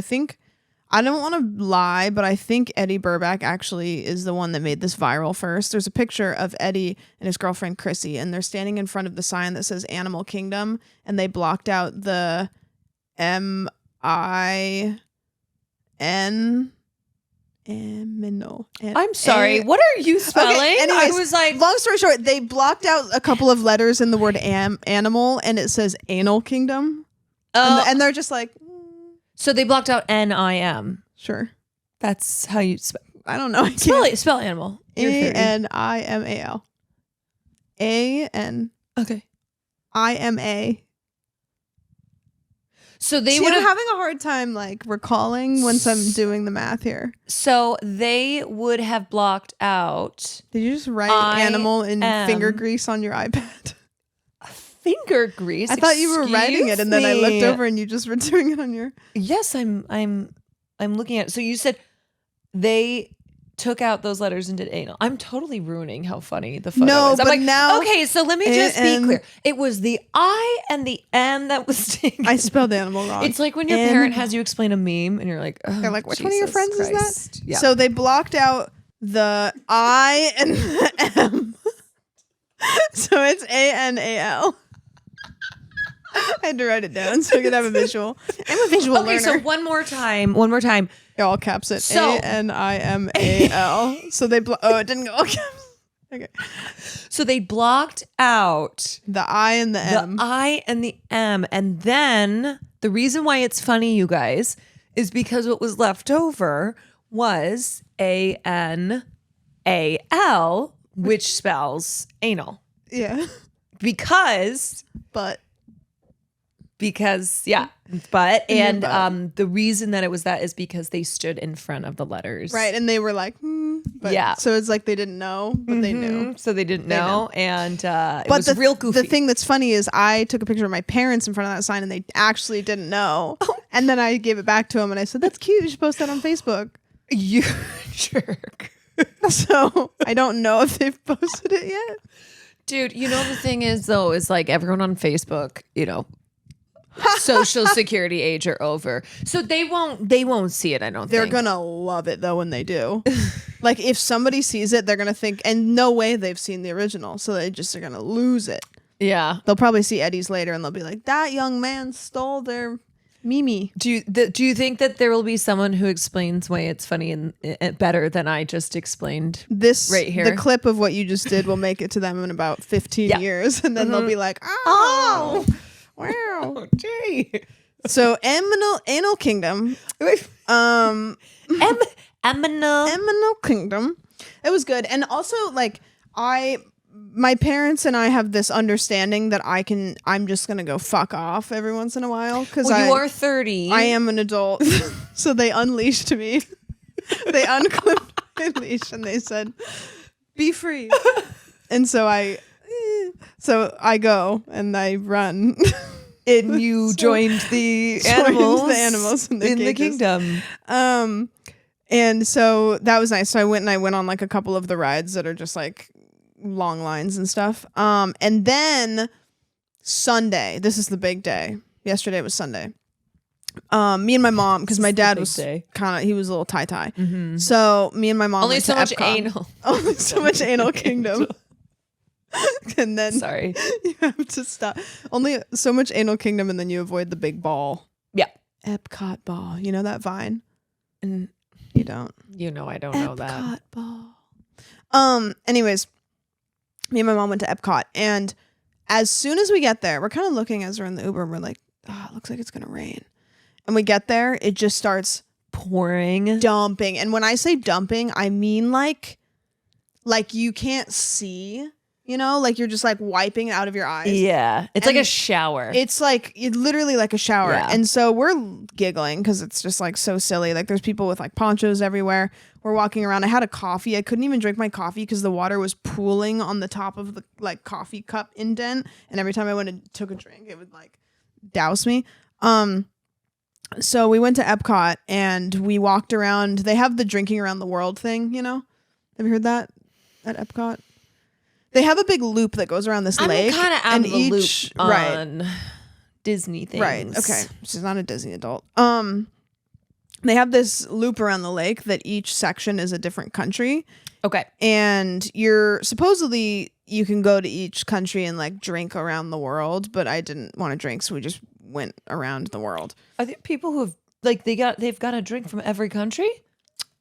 [SPEAKER 1] I don't want to lie, but I think Eddie Burback actually is the one that made this viral first. There's a picture of Eddie and his girlfriend Chrissy, and they're standing in front of the sign that says Animal Kingdom, and they blocked out the MIN.
[SPEAKER 2] I'm sorry. What are you spelling?
[SPEAKER 1] Okay, anyways,
[SPEAKER 2] I was like,
[SPEAKER 1] long story short, they blocked out a couple of letters in the word animal, and it says Anal Kingdom. And they're just like,
[SPEAKER 2] so they blocked out NIM.
[SPEAKER 1] sure.
[SPEAKER 2] That's how you spell.
[SPEAKER 1] I don't know.
[SPEAKER 2] Spell animal.
[SPEAKER 1] ANIMAL.
[SPEAKER 2] Okay.
[SPEAKER 1] ANIMA.
[SPEAKER 2] So they
[SPEAKER 1] I'm
[SPEAKER 2] would have.
[SPEAKER 1] having a hard time like recalling once I'm doing the math here.
[SPEAKER 2] So they would have blocked out
[SPEAKER 1] Did you just write animal in finger grease on your iPad?
[SPEAKER 2] finger grease.
[SPEAKER 1] I thought you were writing it, and then I looked
[SPEAKER 2] me.
[SPEAKER 1] over and you just were doing it on your.
[SPEAKER 2] Yes, I'm looking at it. So you said they took out those letters and did anal. I'm totally ruining how funny the photo
[SPEAKER 1] No,
[SPEAKER 2] is. I'm
[SPEAKER 1] but
[SPEAKER 2] like,
[SPEAKER 1] now
[SPEAKER 2] okay, so let me just be clear. It was the I and the M that was taken.
[SPEAKER 1] I spelled animal wrong.
[SPEAKER 2] It's like when your parent has you explain a meme and you're like, oh,
[SPEAKER 1] They're like, which one of your
[SPEAKER 2] Jesus
[SPEAKER 1] friends
[SPEAKER 2] Christ.
[SPEAKER 1] is that?
[SPEAKER 2] Yeah.
[SPEAKER 1] So they blocked out the I and the M. So it's ANAL. I had to write it down so I could have a visual. I'm a visual learner.
[SPEAKER 2] So one more time.
[SPEAKER 1] Yeah, all caps it.
[SPEAKER 2] So-
[SPEAKER 1] ANIMAL. So they it didn't go all caps. Okay.
[SPEAKER 2] So they blocked out
[SPEAKER 1] The I and the M.
[SPEAKER 2] the I and the M. And then the reason why it's funny, you guys, is because what was left over was ANAL, which spells anal.
[SPEAKER 1] Yeah.
[SPEAKER 2] Because yeah, but and the reason that it was that is because they stood in front of the letters,
[SPEAKER 1] Right, and they were like, but,
[SPEAKER 2] Yeah.
[SPEAKER 1] So it's like they didn't know, but they knew.
[SPEAKER 2] so they didn't know, and it
[SPEAKER 1] But
[SPEAKER 2] was real goofy.
[SPEAKER 1] The thing that's funny is I took a picture of my parents in front of that sign, and they actually didn't know. And then I gave it back to them, and I said, "That's cute. You should post that on Facebook."
[SPEAKER 2] You jerk,
[SPEAKER 1] So I don't know if they've posted it yet.
[SPEAKER 2] dude. You know the thing is though, is like everyone on Facebook, social security age are over, so they won't see it. I don't
[SPEAKER 1] They're
[SPEAKER 2] think
[SPEAKER 1] gonna love it though when they do. Like if somebody sees it, they're gonna think, and no way they've seen the original, so they just are gonna lose it.
[SPEAKER 2] Yeah.
[SPEAKER 1] They'll probably see Eddie's later, and they'll be like, "That young man stole their Mimi."
[SPEAKER 2] Do you think that there will be someone who explains why it's funny and better than I just explained?
[SPEAKER 1] This
[SPEAKER 2] right here,
[SPEAKER 1] the clip of what you just did will make it to them in about 15
[SPEAKER 2] Yeah.
[SPEAKER 1] years, and then they'll be like, "Oh, wow."
[SPEAKER 2] Oh, gee.
[SPEAKER 1] So Anal Kingdom,
[SPEAKER 2] Aminal.
[SPEAKER 1] Animal Kingdom, it was good, and also like my parents and I have this understanding that I'm just gonna go fuck off every once in a while because
[SPEAKER 2] you are 30.
[SPEAKER 1] I am an adult. So they unleashed me. They unclipped my leash and they said, "Be free." And so So I go and I run.
[SPEAKER 2] And you joined the animals
[SPEAKER 1] in the
[SPEAKER 2] kingdom.
[SPEAKER 1] And so that was nice. So I went on like a couple of the rides that are just like long lines and stuff. And then Sunday, this is the big day. Yesterday was Sunday. Me and my mom, because my dad was he was a little tie. Mm-hmm. So me and my mom
[SPEAKER 2] only
[SPEAKER 1] went
[SPEAKER 2] so
[SPEAKER 1] to
[SPEAKER 2] much
[SPEAKER 1] Epcot.
[SPEAKER 2] anal.
[SPEAKER 1] Only so much anal kingdom. And then
[SPEAKER 2] sorry,
[SPEAKER 1] you have to stop. Only so much anal kingdom, and then you avoid the big ball.
[SPEAKER 2] Yeah,
[SPEAKER 1] Epcot ball. You know that vine?
[SPEAKER 2] And
[SPEAKER 1] you don't.
[SPEAKER 2] You know I don't know that.
[SPEAKER 1] Epcot ball. Anyways, me and my mom went to Epcot, and as soon as we get there, we're kind of looking as we're in the Uber, and we're like, "Oh, it looks like it's gonna rain." And we get there, it just starts
[SPEAKER 2] pouring,
[SPEAKER 1] dumping. And when I say dumping, I mean like you can't see. You know, like you're just like wiping it out of your eyes.
[SPEAKER 2] Yeah. It's like a shower.
[SPEAKER 1] It's like literally like a shower.
[SPEAKER 2] Yeah.
[SPEAKER 1] And so we're giggling because it's just like so silly. Like there's people with like ponchos everywhere. We're walking around. I had a coffee. I couldn't even drink my coffee because the water was pooling on the top of the like coffee cup indent. And every time I went and took a drink, it would like douse me. So we went to Epcot and we walked around. They have the drinking around the world thing, you know? Have you heard that at Epcot? They have a big loop that goes around this lake.
[SPEAKER 2] I'm kind of out
[SPEAKER 1] and
[SPEAKER 2] of the loop on Disney things.
[SPEAKER 1] Right. Okay. She's not a Disney adult. They have this loop around the lake that each section is a different country.
[SPEAKER 2] Okay.
[SPEAKER 1] And you can go to each country and like drink around the world, but I didn't want to drink, so we just went around the world.
[SPEAKER 2] Are there people who have like they've got a drink from every country?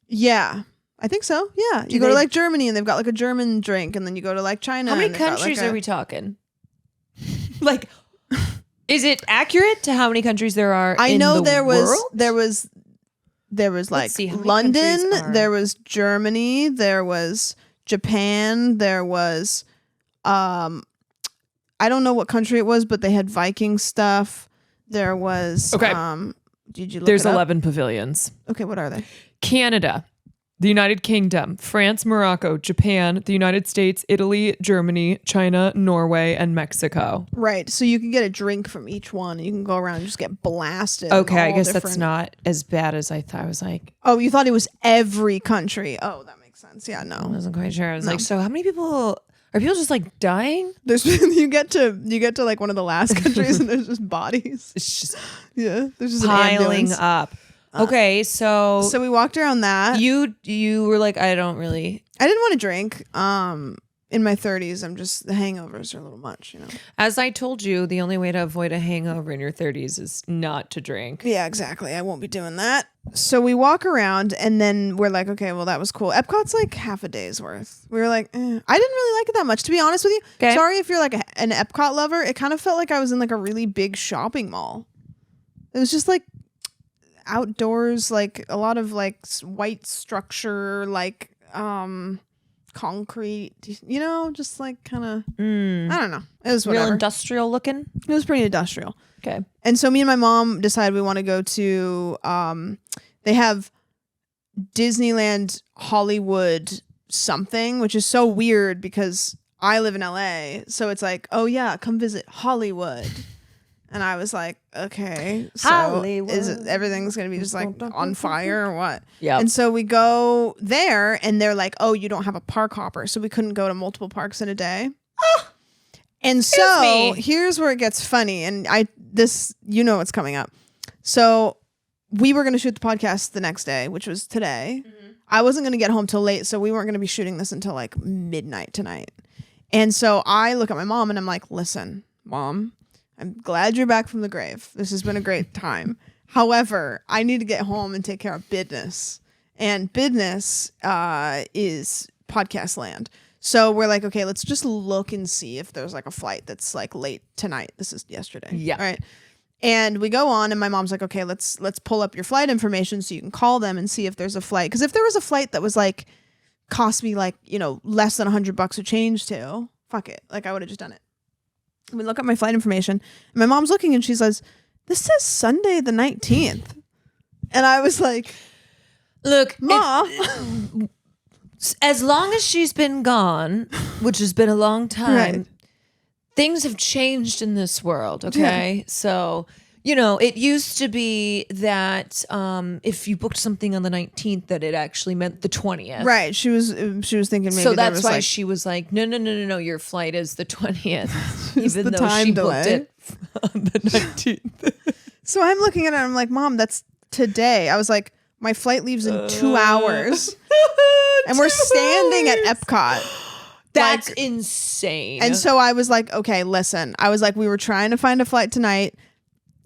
[SPEAKER 1] Yeah. I think so. Yeah. You go to like Germany and they've got like a German drink, and then you go to like China.
[SPEAKER 2] How many countries are we talking? Like, is it accurate to how many countries there are?
[SPEAKER 1] I know
[SPEAKER 2] in the world?
[SPEAKER 1] there was like London, there was Germany, there was Japan, there was I don't know what country it was, but they had Viking stuff. There was did you look
[SPEAKER 2] There's
[SPEAKER 1] it up?
[SPEAKER 2] 11 pavilions.
[SPEAKER 1] Okay, what are they?
[SPEAKER 2] Canada, the United Kingdom, France, Morocco, Japan, the United States, Italy, Germany, China, Norway, and Mexico.
[SPEAKER 1] Right. So you can get a drink from each one. You can go around and just get blasted.
[SPEAKER 2] Okay, I guess that's not as bad as I thought. I was like,
[SPEAKER 1] oh, you thought it was every country. Oh, that makes sense. Yeah, no.
[SPEAKER 2] I wasn't quite sure. I was like, so how many people are people just like dying?
[SPEAKER 1] There's you get to like one of the last countries and there's just bodies.
[SPEAKER 2] It's just
[SPEAKER 1] there's just
[SPEAKER 2] piling up. Okay, so
[SPEAKER 1] we walked around that.
[SPEAKER 2] You were like, I didn't
[SPEAKER 1] want to drink. In my 30s, the hangovers are a little much, you know.
[SPEAKER 2] As I told you, the only way to avoid a hangover in your 30s is not to drink.
[SPEAKER 1] Yeah, exactly. I won't be doing that. So we walk around and then we're like, okay, well, that was cool. Epcot's like half a day's worth. We were like, I didn't really like it that much, to be honest with you. Okay. Sorry if you're like an Epcot lover. It kind of felt like I was in like a really big shopping mall. It was just like outdoors, like a lot of like white structure, like concrete, you know, just like kind of I don't know, it was whatever.
[SPEAKER 2] Real industrial looking.
[SPEAKER 1] It was pretty industrial.
[SPEAKER 2] Okay.
[SPEAKER 1] And so me and my mom decided we want to go to they have Disneyland Hollywood something, which is so weird because I live in LA, so it's like, oh yeah, come visit Hollywood. And I was like, okay, so everything's going to be just like on fire or what? Yeah. And so we go there and they're like, oh, you don't have a park hopper. So we couldn't go to multiple parks in a day. And so here's where it gets funny. And you know what's coming up. So we were going to shoot the podcast the next day, which was today. Mm-hmm. I wasn't going to get home till late. So we weren't going to be shooting this until like midnight tonight. And so I look at my mom and I'm like, listen, Mom, I'm glad you're back from the grave. This has been a great time. However, I need to get home and take care of business. And business is podcast land. So we're like, okay, let's just look and see if there's like a flight that's like late tonight. This is yesterday.
[SPEAKER 2] Yeah.
[SPEAKER 1] All right. And we go on and my mom's like, okay, let's pull up your flight information so you can call them and see if there's a flight. Because if there was a flight that was like, cost me like, you know, less than $100 to change to, fuck it. Like I would have just done it. We look at my flight information and my mom's looking and she says, this says Sunday the 19th. And I was like,
[SPEAKER 2] look,
[SPEAKER 1] Ma,
[SPEAKER 2] as long as she's been gone, which has been a long time,
[SPEAKER 1] right.
[SPEAKER 2] things have changed in this world. Okay. So, you know, it used to be that if you booked something on the 19th, that it actually meant the 20th.
[SPEAKER 1] Right. She was thinking maybe
[SPEAKER 2] so that's why
[SPEAKER 1] like,
[SPEAKER 2] she was like, no, your flight is the 20th, even
[SPEAKER 1] the
[SPEAKER 2] though
[SPEAKER 1] time
[SPEAKER 2] she
[SPEAKER 1] delay.
[SPEAKER 2] booked it on the 19th.
[SPEAKER 1] So I'm looking at it and I'm like, Mom, that's today. I was like, my flight leaves in 2 hours. And we're standing at Epcot.
[SPEAKER 2] That's
[SPEAKER 1] like,
[SPEAKER 2] insane.
[SPEAKER 1] And so I was like, okay, listen. I was like, we were trying to find a flight tonight.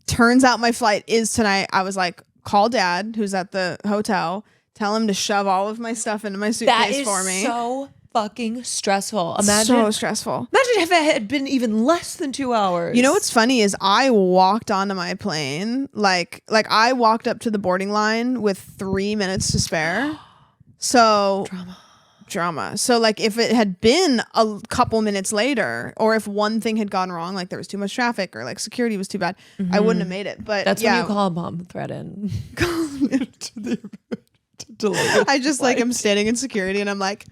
[SPEAKER 1] Turns out my flight is tonight. I was like, call Dad, who's at the hotel. Tell him to shove all of my stuff into my suitcase for me.
[SPEAKER 2] So fucking stressful. Imagine.
[SPEAKER 1] So stressful.
[SPEAKER 2] Imagine if it had been even less than 2 hours.
[SPEAKER 1] You know what's funny is I walked onto my plane. Like I walked up to the boarding line with 3 minutes to spare. So drama. So like if it had been a couple minutes later, or if one thing had gone wrong, like there was too much traffic or like security was too bad, I wouldn't have made it. But
[SPEAKER 2] that's
[SPEAKER 1] yeah,
[SPEAKER 2] when you call a bomb threat in. to delay
[SPEAKER 1] I just like I'm standing in security and I'm like,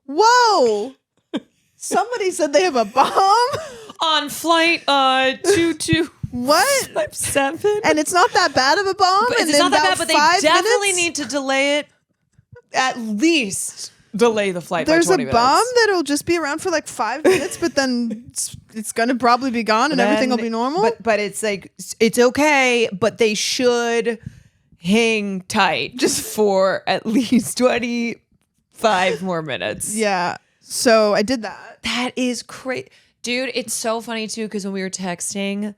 [SPEAKER 1] whoa, somebody said they have a bomb
[SPEAKER 2] on flight 2257.
[SPEAKER 1] What? And it's not that bad of a bomb.
[SPEAKER 2] But
[SPEAKER 1] and
[SPEAKER 2] it's
[SPEAKER 1] in
[SPEAKER 2] not that
[SPEAKER 1] about
[SPEAKER 2] bad, but they
[SPEAKER 1] 5
[SPEAKER 2] definitely
[SPEAKER 1] minutes,
[SPEAKER 2] need to delay it. At least delay the flight.
[SPEAKER 1] There's
[SPEAKER 2] by
[SPEAKER 1] a
[SPEAKER 2] 20
[SPEAKER 1] bomb
[SPEAKER 2] minutes.
[SPEAKER 1] that'll just be around for like 5 minutes, but then it's gonna probably be gone and everything will be normal.
[SPEAKER 2] But it's like it's okay, but they should hang tight just for at least 25 more minutes.
[SPEAKER 1] Yeah. So I did that.
[SPEAKER 2] That is crazy. Dude, it's so funny too, because when we were texting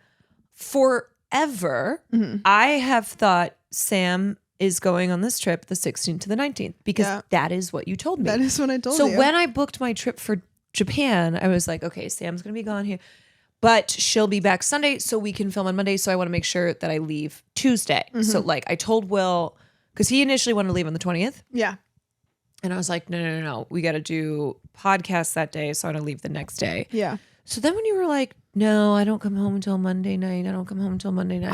[SPEAKER 2] forever, I have thought Sam is going on this trip the 16th to the 19th because that is what you told me.
[SPEAKER 1] That is what I told
[SPEAKER 2] you.
[SPEAKER 1] you.
[SPEAKER 2] So when I booked my trip for Japan, I was like, okay, Sam's going to be gone here, but she'll be back Sunday so we can film on Monday. So I want to make sure that I leave Tuesday. So like I told Will, because he initially wanted to leave on the 20th.
[SPEAKER 1] Yeah.
[SPEAKER 2] And I was like, no. We got to do podcasts that day. So I want to leave the next day.
[SPEAKER 1] Yeah.
[SPEAKER 2] So then when you were like, no, I don't come home until Monday night. I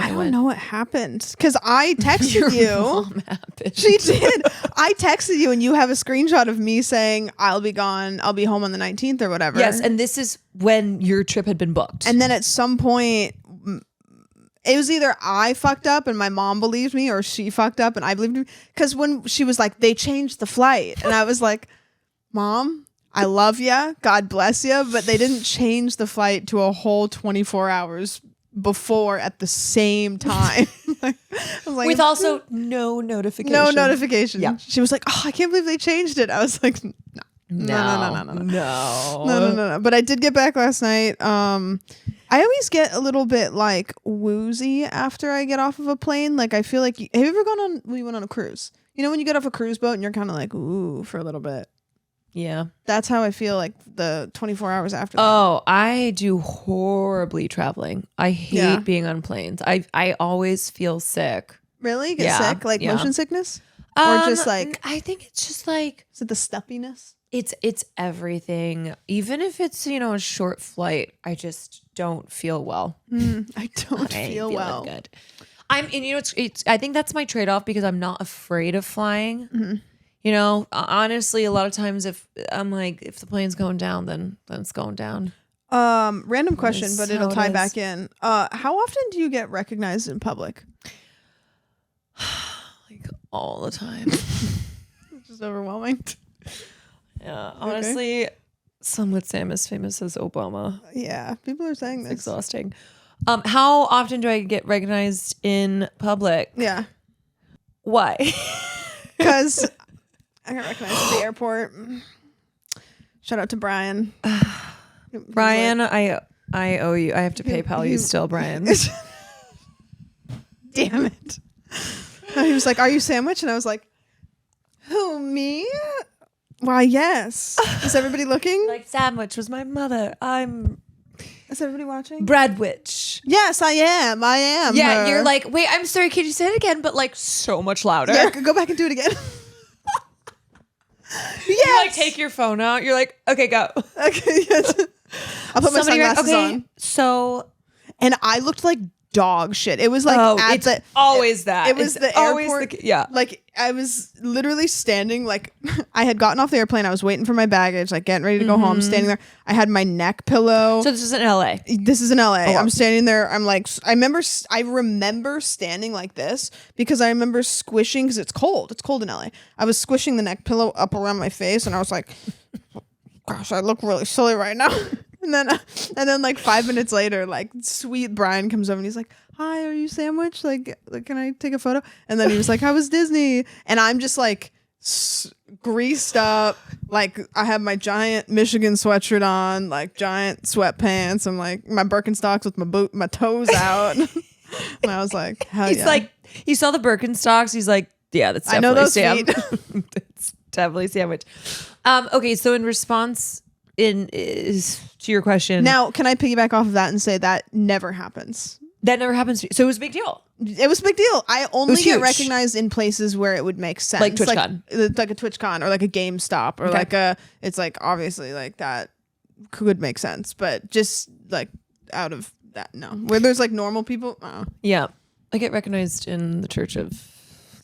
[SPEAKER 1] don't know what happened because I texted
[SPEAKER 2] Your
[SPEAKER 1] you.
[SPEAKER 2] mom happened.
[SPEAKER 1] She did. I texted you and you have a screenshot of me saying I'll be gone. I'll be home on the 19th or whatever.
[SPEAKER 2] Yes, and this is when your trip had been booked.
[SPEAKER 1] And then at some point, it was either I fucked up and my mom believed me, or she fucked up and I believed me. Because when she was like, they changed the flight, and I was like, Mom, I love you. God bless you. But they didn't change the flight to a whole 24 hours before at the same time. I was like,
[SPEAKER 2] with also no notification.
[SPEAKER 1] No notification.
[SPEAKER 2] Yeah.
[SPEAKER 1] She was like, oh, I can't believe they changed it. I was like, no. But I did get back last night. I always get a little bit like woozy after I get off of a plane. Like I feel like, have you ever gone on, when you went on a cruise? You know, when you get off a cruise boat and you're kind of like, ooh, for a little bit.
[SPEAKER 2] Yeah.
[SPEAKER 1] That's how I feel like the 24 hours after that.
[SPEAKER 2] Oh, I do horribly traveling. I hate being on planes. I always feel sick.
[SPEAKER 1] Really? Get sick? Like motion sickness? Or just like,
[SPEAKER 2] I think it's just like,
[SPEAKER 1] is it the stuffiness?
[SPEAKER 2] It's everything. Even if it's, you know, a short flight, I just don't feel well.
[SPEAKER 1] I don't feel well.
[SPEAKER 2] Good. And you know, it's I think that's my trade-off because I'm not afraid of flying. You know, honestly, a lot of times if I'm like, if the plane's going down, then it's going down.
[SPEAKER 1] Random question, but it'll tie
[SPEAKER 2] it is.
[SPEAKER 1] back in. How often do you get recognized in public?
[SPEAKER 2] Like all the time.
[SPEAKER 1] Just overwhelming.
[SPEAKER 2] Yeah, honestly, some would say I'm as famous as Obama.
[SPEAKER 1] Yeah, people are saying
[SPEAKER 2] It's
[SPEAKER 1] this.
[SPEAKER 2] exhausting. How often do I get recognized in public?
[SPEAKER 1] Yeah,
[SPEAKER 2] Why?
[SPEAKER 1] because I got recognized at the airport. Shout out to Brian.
[SPEAKER 2] Brian, I owe you. I have to PayPal you still, Brian.
[SPEAKER 1] Damn it. He was like, "Are you sandwich?" And I was like, "Who, me? Why, yes." Is everybody looking?
[SPEAKER 2] Like sandwich was my mother. I'm
[SPEAKER 1] Is everybody watching?
[SPEAKER 2] Bradwich.
[SPEAKER 1] Yes, I am. I am.
[SPEAKER 2] Yeah,
[SPEAKER 1] her.
[SPEAKER 2] you're like, wait, I'm sorry, can you say it again? But like so much louder.
[SPEAKER 1] Yeah, go back and do it again.
[SPEAKER 2] You like take your phone out. You're like, okay, go.
[SPEAKER 1] Okay, yes. I'll put my sunglasses on.
[SPEAKER 2] So
[SPEAKER 1] And I looked like dog shit. It was like
[SPEAKER 2] always that.
[SPEAKER 1] It was
[SPEAKER 2] it's
[SPEAKER 1] the airport.
[SPEAKER 2] yeah.
[SPEAKER 1] Like I was literally standing, like I had gotten off the airplane. I was waiting for my baggage, like getting ready to go home, standing there. I had my neck pillow.
[SPEAKER 2] So this is in LA.
[SPEAKER 1] This is in LA.
[SPEAKER 2] Oh, wow.
[SPEAKER 1] I'm standing there. I'm like, I remember standing like this because I remember squishing, because it's cold. It's cold in LA. I was squishing the neck pillow up around my face, and I was like, gosh, I look really silly right now. And then like 5 minutes later, like sweet Brian comes over and he's like, hi, are you sandwich? Like can I take a photo? And then he was like, how was Disney? And I'm just like greased up. Like I have my giant Michigan sweatshirt on, like giant sweatpants. I'm like my Birkenstocks with my toes out. And I was like, hell
[SPEAKER 2] He's
[SPEAKER 1] yeah.
[SPEAKER 2] like, he saw the Birkenstocks. He's like, yeah, that's definitely
[SPEAKER 1] I know those
[SPEAKER 2] Sam.
[SPEAKER 1] feet.
[SPEAKER 2] It's definitely sandwich. Okay, so in response to your question,
[SPEAKER 1] Now, can I piggyback off of that and say that never happens?
[SPEAKER 2] that never happens to you. So it was a big deal.
[SPEAKER 1] It was a big deal. I only
[SPEAKER 2] was
[SPEAKER 1] get
[SPEAKER 2] huge.
[SPEAKER 1] recognized in places where it would make sense.
[SPEAKER 2] Like TwitchCon.
[SPEAKER 1] Like a TwitchCon or like a GameStop or
[SPEAKER 2] Okay.
[SPEAKER 1] it's like obviously like that could make sense. But just like out of that, no. Where there's like normal people,
[SPEAKER 2] Yeah. I get recognized in the Church of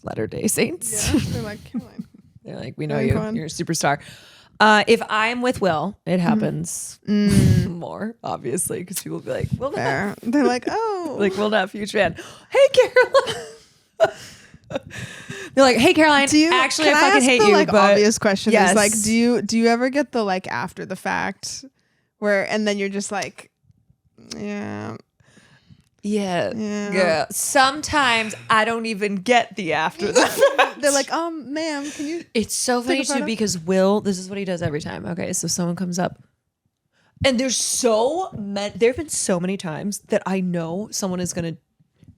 [SPEAKER 2] Latter-day Saints.
[SPEAKER 1] yeah, they're like, come on.
[SPEAKER 2] They're like, we know
[SPEAKER 1] Having
[SPEAKER 2] you.
[SPEAKER 1] fun.
[SPEAKER 2] You're a superstar. If I'm with Will, it happens more, obviously, because people will be like, Will,
[SPEAKER 1] Fair. They're like, oh.
[SPEAKER 2] like, Will, not huge fan. Hey, Caroline. They're like, hey, Caroline. Actually, I
[SPEAKER 1] can
[SPEAKER 2] fucking
[SPEAKER 1] ask
[SPEAKER 2] hate
[SPEAKER 1] the,
[SPEAKER 2] you.
[SPEAKER 1] like
[SPEAKER 2] but
[SPEAKER 1] obvious question
[SPEAKER 2] yes.
[SPEAKER 1] is like, do you ever get the like after the fact where, and then you're just like, yeah.
[SPEAKER 2] Yeah. Sometimes I don't even get the after the fact.
[SPEAKER 1] They're like, ma'am, can you?
[SPEAKER 2] It's so
[SPEAKER 1] Take
[SPEAKER 2] funny
[SPEAKER 1] a
[SPEAKER 2] too
[SPEAKER 1] photo?
[SPEAKER 2] because Will, this is what he does every time. Okay, so someone comes up, and there have been so many times that I know someone is gonna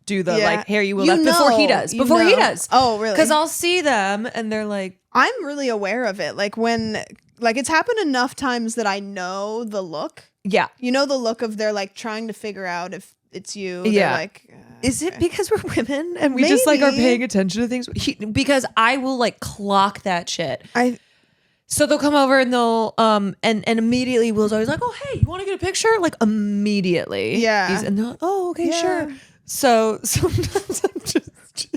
[SPEAKER 2] do the
[SPEAKER 1] Yeah.
[SPEAKER 2] like, here you will
[SPEAKER 1] You
[SPEAKER 2] left before he
[SPEAKER 1] know,
[SPEAKER 2] does.
[SPEAKER 1] you
[SPEAKER 2] Before he
[SPEAKER 1] know.
[SPEAKER 2] does.
[SPEAKER 1] Oh, really?
[SPEAKER 2] Because I'll see them and they're like,
[SPEAKER 1] I'm really aware of it. Like when, like it's happened enough times that I know the look.
[SPEAKER 2] yeah.
[SPEAKER 1] You know the look of they're like trying to figure out if it's you. They're
[SPEAKER 2] Yeah.
[SPEAKER 1] like,
[SPEAKER 2] Is it because we're women and we just like are
[SPEAKER 1] Maybe.
[SPEAKER 2] paying attention to things? Because I will like clock that shit.
[SPEAKER 1] I
[SPEAKER 2] So they'll come over and they'll and immediately Will's always like, oh hey, you want to get a picture? Like immediately.
[SPEAKER 1] Yeah.
[SPEAKER 2] And they're like, oh okay,
[SPEAKER 1] Yeah.
[SPEAKER 2] sure. So sometimes I'm just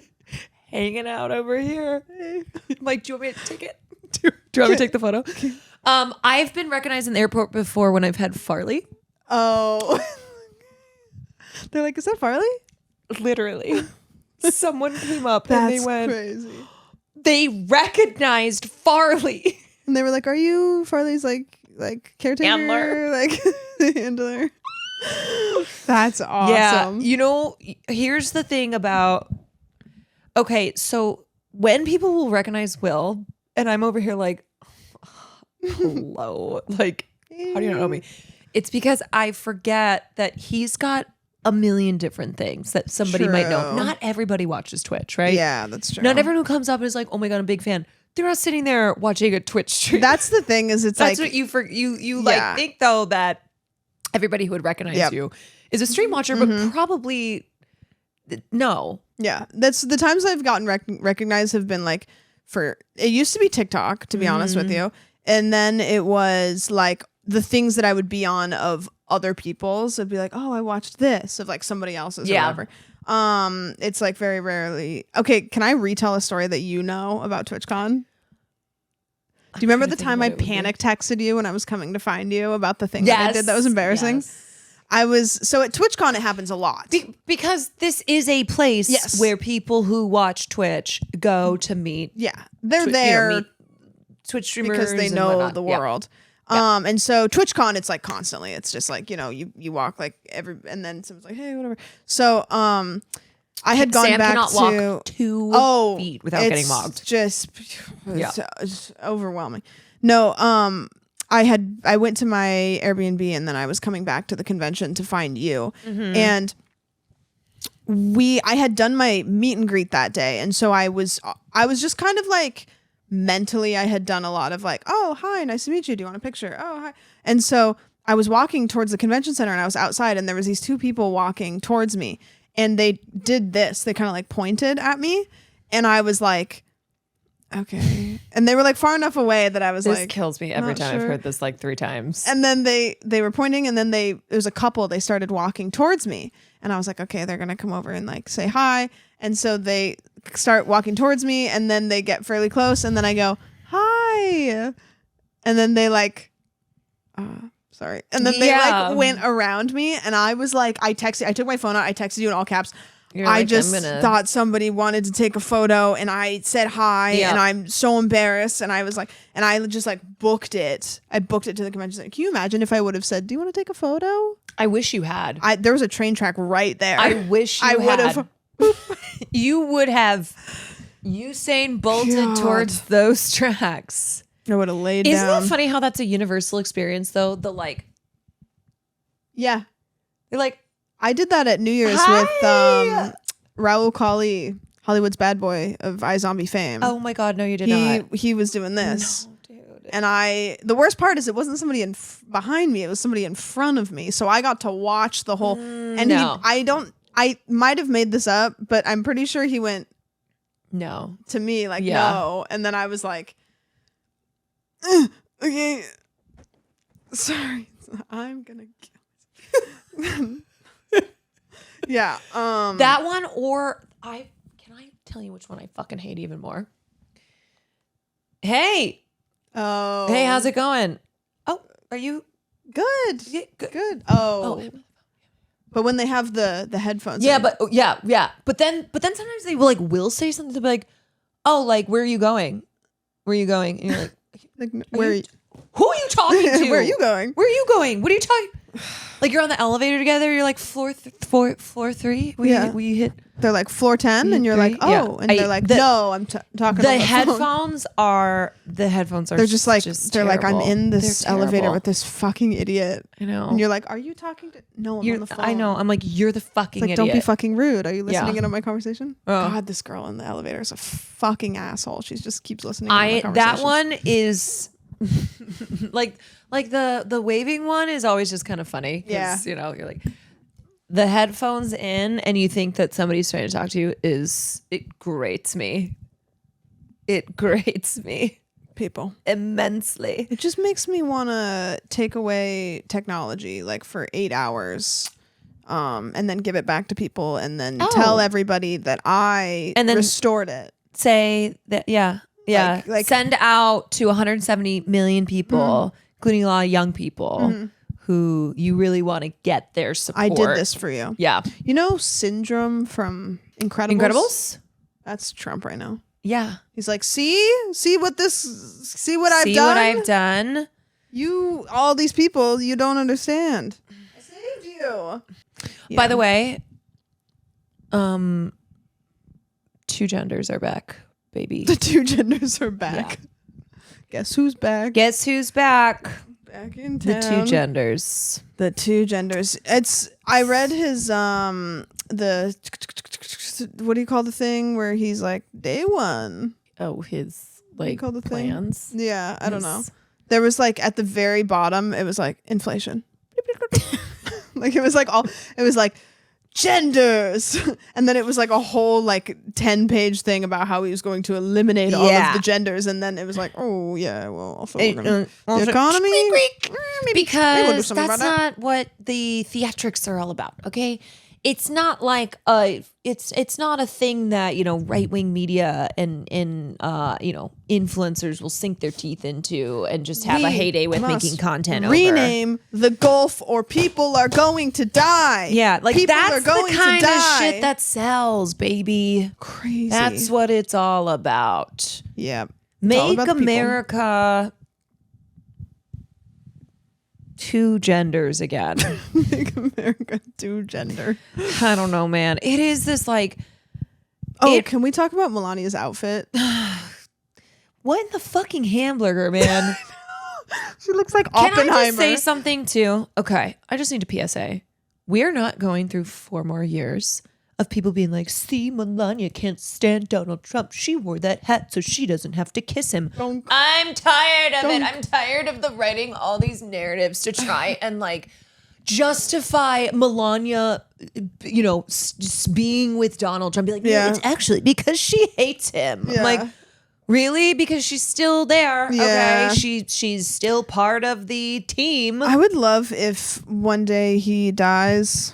[SPEAKER 2] hanging out over here. I'm like, do you want me to take it? Do you want me to take the photo? I've been recognized in the airport before when I've had Farley.
[SPEAKER 1] oh. They're like, is that Farley?
[SPEAKER 2] Literally. Someone came up
[SPEAKER 1] That's
[SPEAKER 2] and they went,
[SPEAKER 1] crazy.
[SPEAKER 2] they recognized Farley.
[SPEAKER 1] And they were like, are you Farley's like caretaker?
[SPEAKER 2] Handler.
[SPEAKER 1] Like handler. That's awesome.
[SPEAKER 2] Yeah. You know, here's the thing about, okay, so when people will recognize Will, and I'm over here like, hello, like, how do you not know me? It's because I forget that he's got a million different things that somebody might know.
[SPEAKER 1] True.
[SPEAKER 2] Not everybody watches Twitch, right?
[SPEAKER 1] Yeah, that's true.
[SPEAKER 2] Not everyone who comes up and is like, oh my God, I'm a big fan. They're not sitting there watching a Twitch stream.
[SPEAKER 1] That's the thing is it's
[SPEAKER 2] That's
[SPEAKER 1] like
[SPEAKER 2] what you
[SPEAKER 1] Yeah.
[SPEAKER 2] like think though that everybody who would recognize
[SPEAKER 1] Yep.
[SPEAKER 2] you is a stream watcher, but probably no.
[SPEAKER 1] yeah, that's the times I've gotten recognized have been like it used to be TikTok, to be honest with you. And then it was like the things that I would be on of other people's. It'd be like, oh, I watched this of like somebody else's or
[SPEAKER 2] Yeah.
[SPEAKER 1] whatever. It's like very rarely. Okay, can I retell a story that you know about TwitchCon? Do you remember the time I panic texted you when I was coming to find you about the thing that I did that was embarrassing?
[SPEAKER 2] Yes.
[SPEAKER 1] So at TwitchCon it happens a lot.
[SPEAKER 2] Because this is a place
[SPEAKER 1] Yes.
[SPEAKER 2] where people who watch Twitch go to meet
[SPEAKER 1] Yeah, they're there
[SPEAKER 2] meet Twitch streamers
[SPEAKER 1] because they
[SPEAKER 2] and
[SPEAKER 1] know
[SPEAKER 2] whatnot.
[SPEAKER 1] the
[SPEAKER 2] Yeah.
[SPEAKER 1] world. And so TwitchCon, it's like constantly. It's just like, you know, you walk like and then someone's like, hey, whatever. So I had gone
[SPEAKER 2] Sam
[SPEAKER 1] back
[SPEAKER 2] cannot
[SPEAKER 1] to
[SPEAKER 2] walk 2 feet without getting
[SPEAKER 1] it's
[SPEAKER 2] mogged.
[SPEAKER 1] Just
[SPEAKER 2] Yeah.
[SPEAKER 1] it's overwhelming. No, I went to my Airbnb and then I was coming back to the convention to find you. And I had done my meet and greet that day, and so I was just kind of like mentally I had done a lot of like, oh hi, nice to meet you, do you want a picture? Oh hi. And so I was walking towards the convention center and I was outside and there was these two people walking towards me and they did this, they kind of like pointed at me and I was like, okay. And they were like far enough away that I was
[SPEAKER 2] This
[SPEAKER 1] like,
[SPEAKER 2] kills me every
[SPEAKER 1] not
[SPEAKER 2] time. I've
[SPEAKER 1] sure.
[SPEAKER 2] heard this like 3 times.
[SPEAKER 1] And then they were pointing, and then it was a couple. They started walking towards me, and I was like, okay, they're gonna come over and like say hi. And so they start walking towards me, and then they get fairly close, and then I go hi, and then they like, sorry, and then they like went around me, and I was like, I took my phone out, I texted you in all caps. I just thought somebody wanted to take a photo, and I said hi, and I'm so embarrassed, and I was like, and I just like booked it. I booked it to the convention center. Can you imagine if I would have said, "Do you want to take a photo?"
[SPEAKER 2] I wish you had.
[SPEAKER 1] There was a train track right there.
[SPEAKER 2] I wish you
[SPEAKER 1] would
[SPEAKER 2] had. You would have Usain bolted towards those tracks.
[SPEAKER 1] I would have laid
[SPEAKER 2] Isn't
[SPEAKER 1] down.
[SPEAKER 2] it funny how that's a universal experience though? The like,
[SPEAKER 1] Yeah,
[SPEAKER 2] you're like.
[SPEAKER 1] I did that at New Year's
[SPEAKER 2] Hi!
[SPEAKER 1] with Raul Colley, Hollywood's bad boy of iZombie fame.
[SPEAKER 2] Oh my God, no, you did not.
[SPEAKER 1] He was doing this.
[SPEAKER 2] No, dude.
[SPEAKER 1] And the worst part is it wasn't somebody behind me, it was somebody in front of me. So I got to watch the whole, and I might have made this up, but I'm pretty sure he went
[SPEAKER 2] No.
[SPEAKER 1] to me like, no. And then I was like, okay, sorry, I'm gonna kill Yeah.
[SPEAKER 2] That one, or can I tell you which one I fucking hate even more? Hey.
[SPEAKER 1] Oh.
[SPEAKER 2] Hey, how's it going? Oh, are you
[SPEAKER 1] good?
[SPEAKER 2] yeah,
[SPEAKER 1] Good. Oh. But when they have the headphones.
[SPEAKER 2] Yeah,
[SPEAKER 1] in.
[SPEAKER 2] but But then sometimes they will say something to be like, "Oh, like where are you going? Where are you going?" And you're like,
[SPEAKER 1] where
[SPEAKER 2] who are you talking to?
[SPEAKER 1] Where are you going?
[SPEAKER 2] Where are you going? What are you talking? Like you're on the elevator together. You're like floor 3. We hit.
[SPEAKER 1] They're like floor 10, and you're like, oh,
[SPEAKER 2] Yeah.
[SPEAKER 1] and they're like, no, I'm talking.
[SPEAKER 2] The
[SPEAKER 1] on the
[SPEAKER 2] headphones
[SPEAKER 1] phone.
[SPEAKER 2] are.
[SPEAKER 1] They're just like they're like, I'm in this elevator with this fucking idiot.
[SPEAKER 2] I know.
[SPEAKER 1] And you're like, are you talking to? No, I'm on the phone.
[SPEAKER 2] I know. I'm like, you're the fucking
[SPEAKER 1] like,
[SPEAKER 2] idiot.
[SPEAKER 1] don't be fucking rude. Are you listening in on my conversation?
[SPEAKER 2] Oh.
[SPEAKER 1] God, this girl in the elevator is a fucking asshole. She just keeps listening. To my
[SPEAKER 2] That one is. like the waving one is always just kind of funny.
[SPEAKER 1] Yeah.
[SPEAKER 2] You know, you're like the headphones in and you think that somebody's trying to talk to you it grates me. It grates me.
[SPEAKER 1] People.
[SPEAKER 2] Immensely.
[SPEAKER 1] It just makes me want to take away technology like for 8 hours. And then give it back to people and then tell everybody that I restored it.
[SPEAKER 2] Say that, yeah. Like send out to 170 million people, including a lot of young people who you really want to get their support.
[SPEAKER 1] I did this for you.
[SPEAKER 2] Yeah.
[SPEAKER 1] You know Syndrome from Incredibles?
[SPEAKER 2] Incredibles?
[SPEAKER 1] That's Trump right now.
[SPEAKER 2] Yeah.
[SPEAKER 1] He's like, see what I've
[SPEAKER 2] done.
[SPEAKER 1] You, all these people, you don't understand. I saved you. Yeah.
[SPEAKER 2] By the way, 2 genders are back, baby.
[SPEAKER 1] The 2 genders are back. Yeah. Guess who's back?
[SPEAKER 2] Guess who's back?
[SPEAKER 1] Back in town.
[SPEAKER 2] The 2 genders.
[SPEAKER 1] The 2 genders. I read his the what do you call the thing where he's like day 1?
[SPEAKER 2] Oh, his like
[SPEAKER 1] call the
[SPEAKER 2] plans.
[SPEAKER 1] Thing? Yeah, I don't know. There was like at the very bottom, it was like inflation. Like it was like genders, and then it was like a whole like 10-page thing about how he was going to eliminate all of the genders, and then it was like, oh yeah, well also we're gonna the economy
[SPEAKER 2] because that's not what the theatrics are all about. Okay, it's not like it's not a thing that right-wing media and influencers will sink their teeth into and just have a heyday with making content.
[SPEAKER 1] Rename the Gulf, or people are going to die.
[SPEAKER 2] Yeah, like
[SPEAKER 1] people
[SPEAKER 2] that's
[SPEAKER 1] are going
[SPEAKER 2] the kind
[SPEAKER 1] to
[SPEAKER 2] of
[SPEAKER 1] die.
[SPEAKER 2] shit that sells, baby.
[SPEAKER 1] Crazy.
[SPEAKER 2] That's what it's all about.
[SPEAKER 1] Yeah,
[SPEAKER 2] make America 2 genders again.
[SPEAKER 1] Make America 2 gender.
[SPEAKER 2] I don't know, man. It is this like.
[SPEAKER 1] Can we talk about Melania's outfit?
[SPEAKER 2] What in the fucking hamburger, man?
[SPEAKER 1] She looks like Oppenheimer.
[SPEAKER 2] Can I just say something too? Okay, I just need a PSA. We're not going through 4 more years of people being like, see, Melania can't stand Donald Trump. She wore that hat so she doesn't have to kiss him. I'm tired of it. I'm tired of the writing all these narratives to try and like justify Melania, being with Donald Trump. Be like, no, it's actually because she hates him.
[SPEAKER 1] Yeah.
[SPEAKER 2] I'm like, Really? Because she's still there.
[SPEAKER 1] Yeah.
[SPEAKER 2] Okay. She's still part of the team.
[SPEAKER 1] I would love if one day he dies.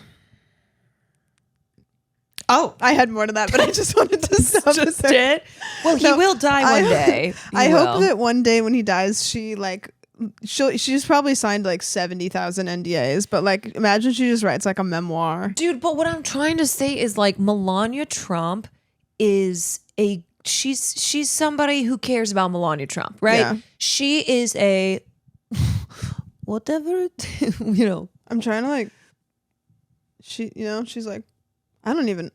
[SPEAKER 1] Oh, I had more to that, but I just wanted to stop
[SPEAKER 2] Just
[SPEAKER 1] there.
[SPEAKER 2] it. Well, he will die one day.
[SPEAKER 1] I hope that one day when he dies, she's probably signed like 70,000 NDAs, but like imagine she just writes like a memoir.
[SPEAKER 2] Dude, but what I'm trying to say is like Melania Trump is she's somebody who cares about Melania Trump, right?
[SPEAKER 1] Yeah.
[SPEAKER 2] She is a whatever,
[SPEAKER 1] I'm trying to like she's like I don't even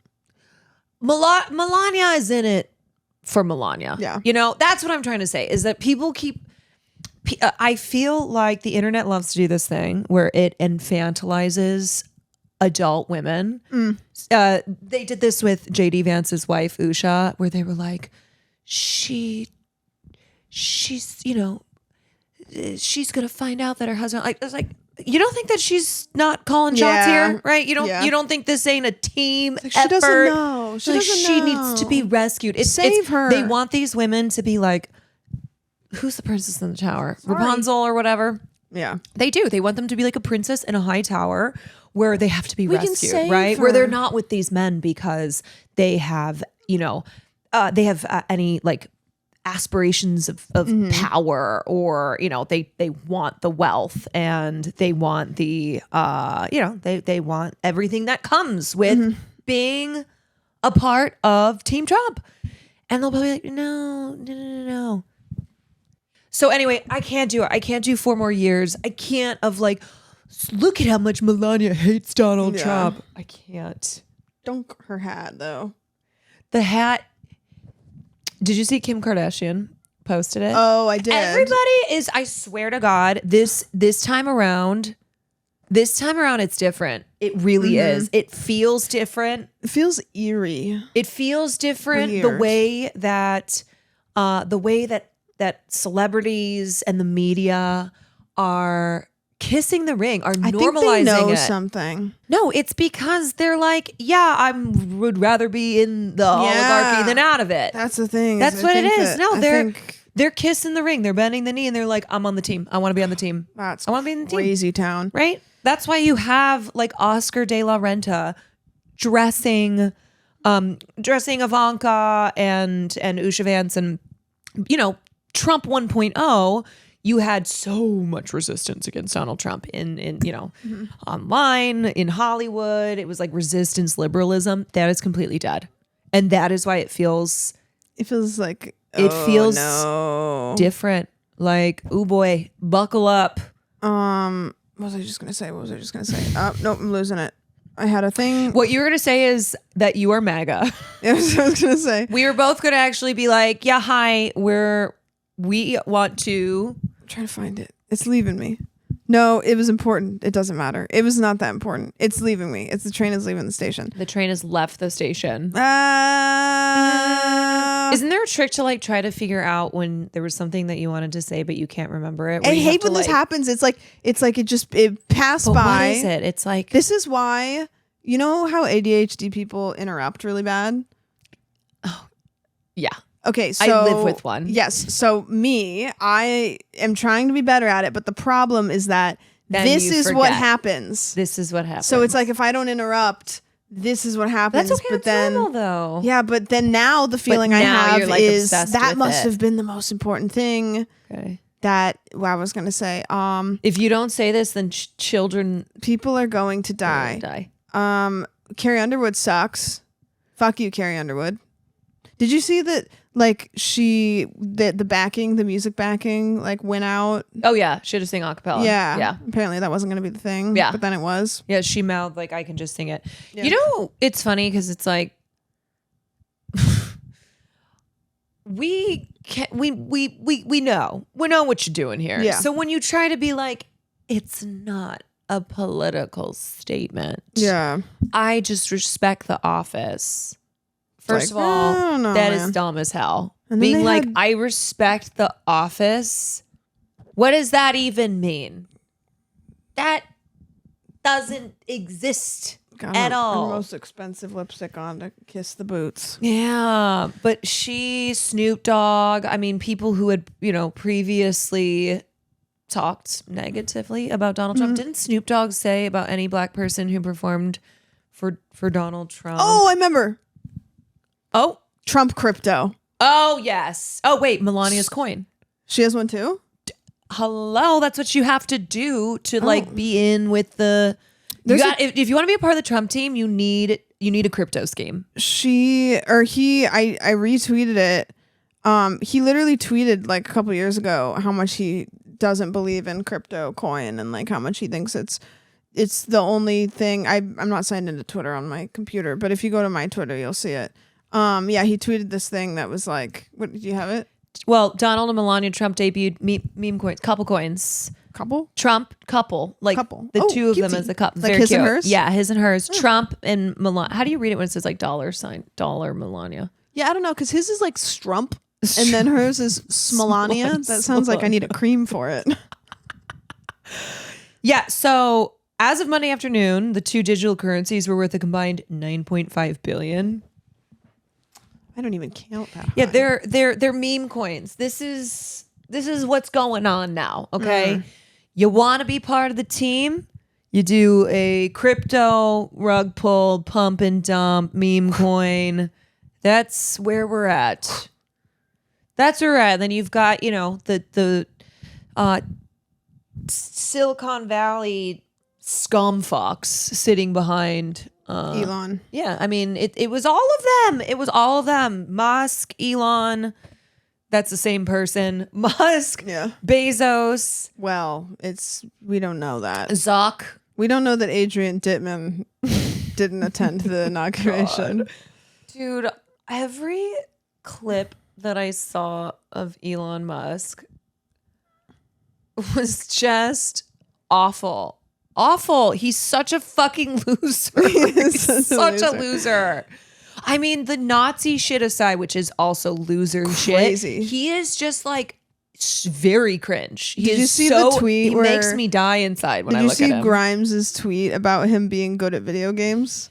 [SPEAKER 2] Melania is in it for Melania.
[SPEAKER 1] Yeah.
[SPEAKER 2] That's what I'm trying to say is that people I feel like the internet loves to do this thing where it infantilizes adult women. They did this with JD Vance's wife, Usha, where they were like, she's going to find out that her husband, I was like, you don't think that she's not calling shots here, right? You don't think this ain't a team effort?
[SPEAKER 1] She doesn't know.
[SPEAKER 2] She needs to be rescued.
[SPEAKER 1] Save her.
[SPEAKER 2] They want these women to be like, who's the princess in the tower? Rapunzel or whatever.
[SPEAKER 1] Yeah.
[SPEAKER 2] They do. They want them to be like a princess in a high tower where they have to be rescued,
[SPEAKER 1] save
[SPEAKER 2] right?
[SPEAKER 1] her.
[SPEAKER 2] Where they're not with these men because they have, any like aspirations of power or, they want the wealth and they want the, they want everything that comes with being a part of Team Trump. And they'll be like, no. So anyway, I can't do it. I can't do 4 more years. I can't of look at how much Melania hates Donald Trump. I can't.
[SPEAKER 1] Don't her hat though.
[SPEAKER 2] The hat. Did you see Kim Kardashian posted it?
[SPEAKER 1] Oh, I did.
[SPEAKER 2] Everybody is, I swear to God, this time around, it's different. It really is. It feels different.
[SPEAKER 1] It feels eerie.
[SPEAKER 2] It feels different.
[SPEAKER 1] Weird.
[SPEAKER 2] The way that celebrities and the media are kissing the ring, are
[SPEAKER 1] I
[SPEAKER 2] normalizing
[SPEAKER 1] think they know
[SPEAKER 2] it.
[SPEAKER 1] something.
[SPEAKER 2] No, it's because they're like, I would rather be in the oligarchy than out of it.
[SPEAKER 1] That's the thing.
[SPEAKER 2] That's what it is. No, they're
[SPEAKER 1] they're
[SPEAKER 2] kissing the ring. They're bending the knee and they're like, I'm on the team. I want to be on the team. I want to be in the team.
[SPEAKER 1] Crazy town.
[SPEAKER 2] Right? That's why you have like Oscar de la Renta dressing Ivanka and Usha Vance and Trump 1.0, you had so much resistance against Donald Trump in online, in Hollywood. It was like resistance liberalism. That is completely dead. And that is why it feels
[SPEAKER 1] like
[SPEAKER 2] feels different. Like, oh boy, buckle up.
[SPEAKER 1] What was I just gonna say? Nope, I'm losing it. I had a thing.
[SPEAKER 2] What you were gonna say is that you are MAGA.
[SPEAKER 1] I was gonna say.
[SPEAKER 2] We were both gonna actually be like, yeah, hi, we want to.
[SPEAKER 1] I'm trying to find it. It's leaving me. No, it was important. It doesn't matter. It was not that important. It's leaving me. The train is leaving the station.
[SPEAKER 2] The train has left the station. Isn't there a trick to like try to figure out when there was something that you wanted to say but you can't remember it?
[SPEAKER 1] I hate when this happens. It's like it passed by.
[SPEAKER 2] What is it? It's like,
[SPEAKER 1] this is why, you know how ADHD people interrupt really bad?
[SPEAKER 2] Oh, yeah.
[SPEAKER 1] Okay, so
[SPEAKER 2] I live with one.
[SPEAKER 1] Yes. So I am trying to be better at it, but the problem is that this is what happens.
[SPEAKER 2] This is what happens.
[SPEAKER 1] So it's like if I don't interrupt, this is what happens.
[SPEAKER 2] That's okay.
[SPEAKER 1] But then,
[SPEAKER 2] normal, though.
[SPEAKER 1] Yeah, but then now the feeling I have
[SPEAKER 2] like
[SPEAKER 1] is
[SPEAKER 2] obsessed
[SPEAKER 1] that
[SPEAKER 2] with
[SPEAKER 1] must
[SPEAKER 2] it.
[SPEAKER 1] have been the most important thing.
[SPEAKER 2] Okay.
[SPEAKER 1] That I was gonna say.
[SPEAKER 2] If you don't say this, then children,
[SPEAKER 1] people are going to die. Carrie Underwood sucks. Fuck you, Carrie Underwood. Did you see that? Like the music backing, like went out.
[SPEAKER 2] Oh yeah, she had to sing a cappella.
[SPEAKER 1] Yeah. Apparently that wasn't going to be the thing.
[SPEAKER 2] Yeah.
[SPEAKER 1] But then it was.
[SPEAKER 2] Yeah, she mouthed like, I can just sing it.
[SPEAKER 1] Yeah.
[SPEAKER 2] It's funny because it's like we know what you're doing here.
[SPEAKER 1] Yeah.
[SPEAKER 2] So when you try to be like, it's not a political statement.
[SPEAKER 1] Yeah.
[SPEAKER 2] I just respect the office. First of all, that is dumb as hell. Being like, I respect the office. What does that even mean? That doesn't exist.
[SPEAKER 1] God,
[SPEAKER 2] at all.
[SPEAKER 1] Her most expensive lipstick on to kiss the boots.
[SPEAKER 2] Yeah, but Snoop Dogg, I mean, people who had, previously talked negatively about Donald Trump. Didn't Snoop Dogg say about any black person who performed for Donald Trump?
[SPEAKER 1] Oh, I remember.
[SPEAKER 2] Oh.
[SPEAKER 1] Trump crypto.
[SPEAKER 2] Oh, yes. Oh, wait, Melania's coin.
[SPEAKER 1] She has one too?
[SPEAKER 2] Hello, that's what you have to do to be in with the... if you want to be a part of the Trump team, you need a crypto scheme.
[SPEAKER 1] I retweeted it. He literally tweeted like a couple years ago how much he doesn't believe in crypto coin and like how much he thinks it's the only thing. I'm not signed into Twitter on my computer, but if you go to my Twitter, you'll see it. Yeah, he tweeted this thing that was like, what, do you have it?
[SPEAKER 2] Well, Donald and Melania Trump debuted meme coins, couple coins.
[SPEAKER 1] Couple?
[SPEAKER 2] Trump couple, like
[SPEAKER 1] couple.
[SPEAKER 2] The two of
[SPEAKER 1] cutesy.
[SPEAKER 2] them as a couple.
[SPEAKER 1] Like
[SPEAKER 2] very
[SPEAKER 1] his
[SPEAKER 2] cute.
[SPEAKER 1] and hers?
[SPEAKER 2] Yeah, his and hers. Trump and Melania. How do you read it when it says like $dollar Melania?
[SPEAKER 1] Yeah, I don't know, because his is like Strump, and then hers is Smolania. That sounds like I need a cream for it.
[SPEAKER 2] Yeah, so as of Monday afternoon, the two digital currencies were worth a combined $9.5 billion.
[SPEAKER 1] I don't even count that.
[SPEAKER 2] Yeah, they're meme coins. This is what's going on now, okay? You want to be part of the team? You do a crypto rug pull, pump and dump, meme coin. That's where we're at. That's where we're at. Then you've got, the Silicon Valley scumfucks sitting behind
[SPEAKER 1] Elon.
[SPEAKER 2] Yeah, I mean, it was all of them. It was all of them. Musk, Elon. That's the same person. Musk,
[SPEAKER 1] Yeah.
[SPEAKER 2] Bezos,
[SPEAKER 1] Well, we don't know that.
[SPEAKER 2] Zuck.
[SPEAKER 1] We don't know that Adrian Dittman didn't attend the inauguration.
[SPEAKER 2] Dude, every clip that I saw of Elon Musk was just awful. Awful. He's such a fucking loser. He's such a loser. I mean, the Nazi shit aside, which is also loser
[SPEAKER 1] Crazy.
[SPEAKER 2] shit. He is just like very cringe.
[SPEAKER 1] Did you see the tweet?
[SPEAKER 2] He makes me die inside when I look at him.
[SPEAKER 1] Did you see Grimes' tweet about him being good at video games?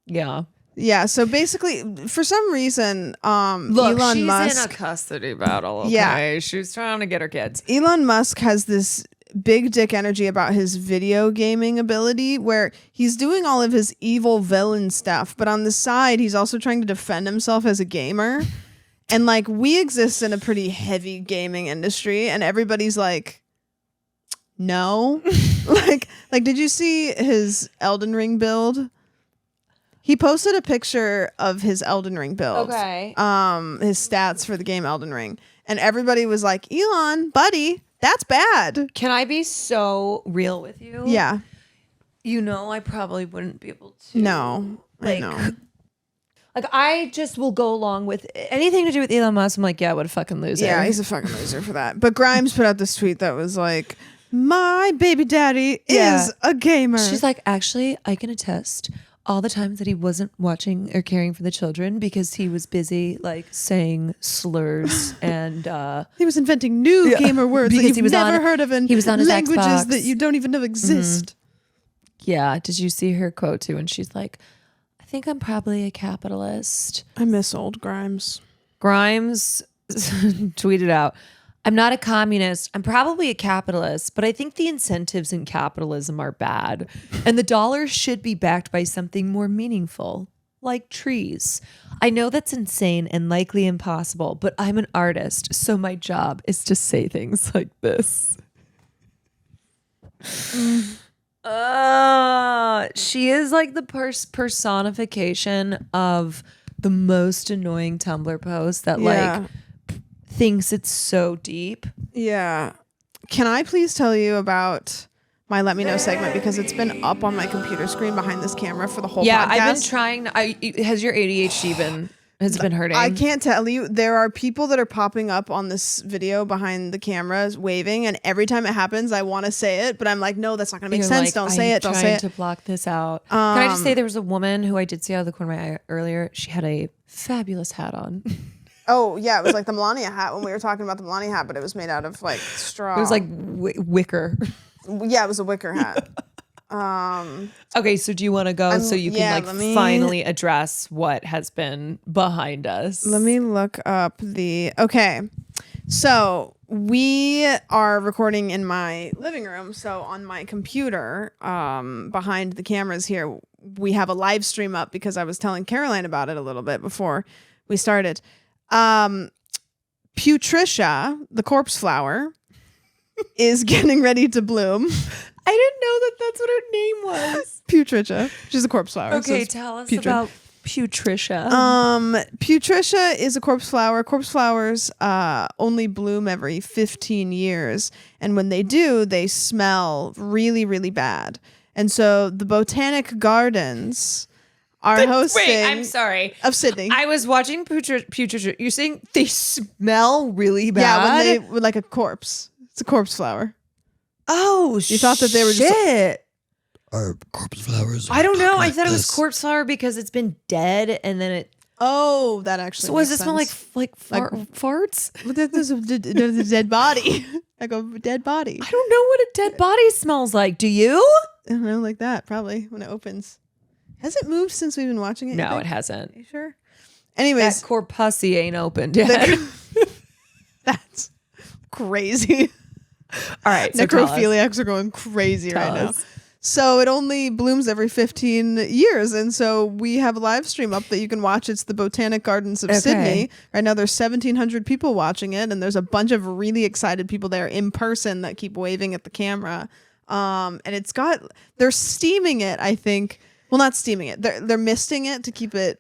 [SPEAKER 2] Yeah.
[SPEAKER 1] Yeah. So basically, for some reason,
[SPEAKER 2] Look,
[SPEAKER 1] Elon
[SPEAKER 2] she's
[SPEAKER 1] Musk
[SPEAKER 2] in a custody battle. Okay?
[SPEAKER 1] Yeah.
[SPEAKER 2] She's trying to get her kids.
[SPEAKER 1] Elon Musk has this big dick energy about his video gaming ability where he's doing all of his evil villain stuff, but on the side he's also trying to defend himself as a gamer. And like, we exist in a pretty heavy gaming industry and everybody's like, no. like did you see his Elden Ring build? He posted a picture of his Elden Ring build.
[SPEAKER 2] Okay.
[SPEAKER 1] His stats for the game Elden Ring. And everybody was like, Elon, buddy, that's bad.
[SPEAKER 2] Can I be so real with you?
[SPEAKER 1] Yeah.
[SPEAKER 2] I probably wouldn't be able to.
[SPEAKER 1] No. I know.
[SPEAKER 2] Like, I just will go along with anything to do with Elon Musk. I'm like, yeah, what a fucking loser.
[SPEAKER 1] Yeah, he's a fucking loser for that. But Grimes put out this tweet that was like, my baby daddy is a gamer.
[SPEAKER 2] She's like, actually, I can attest all the times that he wasn't watching or caring for the children because he was busy like saying slurs and
[SPEAKER 1] he was inventing new gamer words
[SPEAKER 2] because
[SPEAKER 1] that you've never heard of in
[SPEAKER 2] he was on his
[SPEAKER 1] languages
[SPEAKER 2] Xbox.
[SPEAKER 1] that you don't even know exist.
[SPEAKER 2] Yeah. Did you see her quote too? And she's like, I think I'm probably a capitalist.
[SPEAKER 1] I miss old Grimes.
[SPEAKER 2] Grimes tweeted out, I'm not a communist. I'm probably a capitalist, but I think the incentives in capitalism are bad. And the dollar should be backed by something more meaningful, like trees. I know that's insane and likely impossible, but I'm an artist, so my job is to say things like this. She is like the personification of the most annoying Tumblr post that like thinks it's so deep.
[SPEAKER 1] Yeah. Can I please tell you about my Let Me Know segment, because it's been up on my computer screen behind this camera for the whole podcast.
[SPEAKER 2] I've been trying. Has your ADHD been? Has it been hurting?
[SPEAKER 1] I can't tell you. There are people that are popping up on this video behind the cameras waving, and every time it happens, I want to say it, but I'm like, no, that's not going to make sense. Like, don't say it. Don't say it.
[SPEAKER 2] To block this out. Can I just say there was a woman who I did see out of the corner of my eye earlier. She had a fabulous hat on.
[SPEAKER 1] Oh yeah, it was like the Melania hat when we were talking about the Melania hat, but it was made out of like straw.
[SPEAKER 2] It was like wicker.
[SPEAKER 1] Yeah, it was a wicker hat.
[SPEAKER 2] Okay, so do you want to go so you can finally address what has been behind us?
[SPEAKER 1] Let me look up okay. So we are recording in my living room. So on my computer, behind the cameras here, we have a live stream up because I was telling Caroline about it a little bit before we started. Putricia, the corpse flower, is getting ready to bloom.
[SPEAKER 2] I didn't know that that's what her name was.
[SPEAKER 1] Putricia. She's a corpse flower.
[SPEAKER 2] Okay, tell us about Putricia.
[SPEAKER 1] Putricia is a corpse flower. Corpse flowers only bloom every 15 years. And when they do, they smell really, really bad. And so the Botanic Gardens are hosting...
[SPEAKER 2] Wait, I'm sorry.
[SPEAKER 1] Of Sydney.
[SPEAKER 2] I was watching Putricia. You're saying they smell really bad?
[SPEAKER 1] Yeah, when like a corpse. It's a corpse flower.
[SPEAKER 2] Oh,
[SPEAKER 1] you thought that they were just...
[SPEAKER 3] Are corpse flowers?
[SPEAKER 2] I don't know. I thought it was corpse flower because it's been dead and then it...
[SPEAKER 1] Oh, that actually
[SPEAKER 2] So does it smell like farts?
[SPEAKER 1] There's a dead body. Like a dead body.
[SPEAKER 2] I don't know what a dead body smells like. Do you?
[SPEAKER 1] I don't know, like that, probably, when it opens. Has it moved since we've been watching it?
[SPEAKER 2] No, it hasn't.
[SPEAKER 1] Are you sure? Anyways.
[SPEAKER 2] That corpusy ain't opened yet.
[SPEAKER 1] That's crazy.
[SPEAKER 2] All right. So
[SPEAKER 1] necrophiliacs are going crazy right now. So it only blooms every 15 years. And so we have a live stream up that you can watch. It's the Botanic Gardens of Sydney. Right now there's 1,700 people watching it. And there's a bunch of really excited people there in person that keep waving at the camera. And they're steaming it, I think. Well, not steaming it. They're misting it to keep it,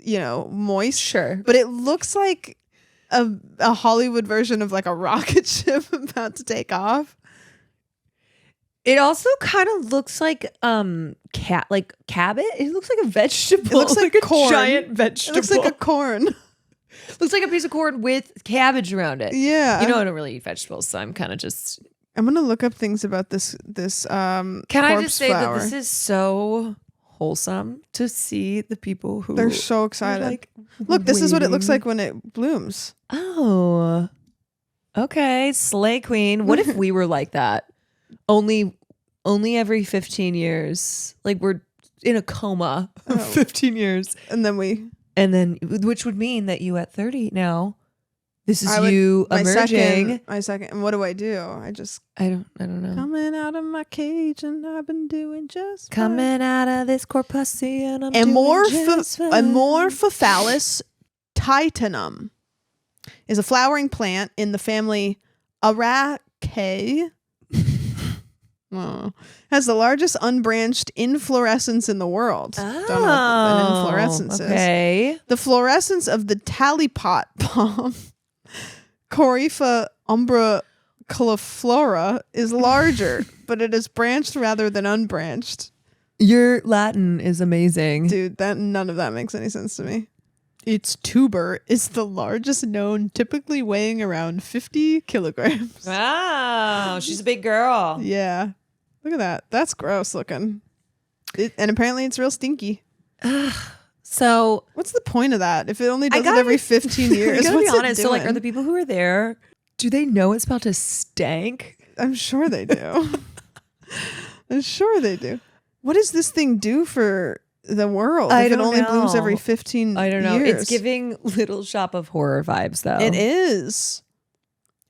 [SPEAKER 1] moist.
[SPEAKER 2] Sure.
[SPEAKER 1] But it looks like a Hollywood version of like a rocket ship about to take off.
[SPEAKER 2] It also kind of looks like cabbage. It looks like a vegetable. It
[SPEAKER 1] looks like corn.
[SPEAKER 2] A giant vegetable.
[SPEAKER 1] It looks like a corn.
[SPEAKER 2] Looks like a piece of corn with cabbage around it.
[SPEAKER 1] Yeah.
[SPEAKER 2] I don't really eat vegetables, so I'm kind of just...
[SPEAKER 1] I'm going to look up things about this
[SPEAKER 2] Can I just say that this is so wholesome to see the people who...
[SPEAKER 1] They're so excited. Look, this is what it looks like when it blooms.
[SPEAKER 2] Oh. Okay, slay queen. What if we were like that? Only every 15 years. Like we're in a coma of 15 years.
[SPEAKER 1] And then
[SPEAKER 2] which would mean that you at 30 now, this is you emerging.
[SPEAKER 1] My second. And what do? I don't
[SPEAKER 2] know.
[SPEAKER 1] Coming out of my cage and I've been doing just
[SPEAKER 2] coming out of this corpusy and I'm
[SPEAKER 1] Amorphophallus titanum is a flowering plant in the family Araceae. Has the largest unbranched inflorescence in the world. Don't know what an inflorescence is. The fluorescence of the talipot palm, Corypha umbriculatiflora, is larger, but it is branched rather than unbranched.
[SPEAKER 2] Your Latin is amazing.
[SPEAKER 1] Dude, none of that makes any sense to me. Its tuber is the largest known, typically weighing around 50 kilograms.
[SPEAKER 2] Wow, she's a big girl.
[SPEAKER 1] Yeah. Look at that. That's gross looking. And apparently it's real stinky.
[SPEAKER 2] So
[SPEAKER 1] what's the point of that? If it only does it every 15 years,
[SPEAKER 2] I gotta be honest.
[SPEAKER 1] So
[SPEAKER 2] are the people who are there, do they know it's about to stank?
[SPEAKER 1] I'm sure they do. I'm sure they do. What does this thing do for the world if it only blooms every 15 years?
[SPEAKER 2] I don't know. It's giving Little Shop of Horror vibes, though.
[SPEAKER 1] It is.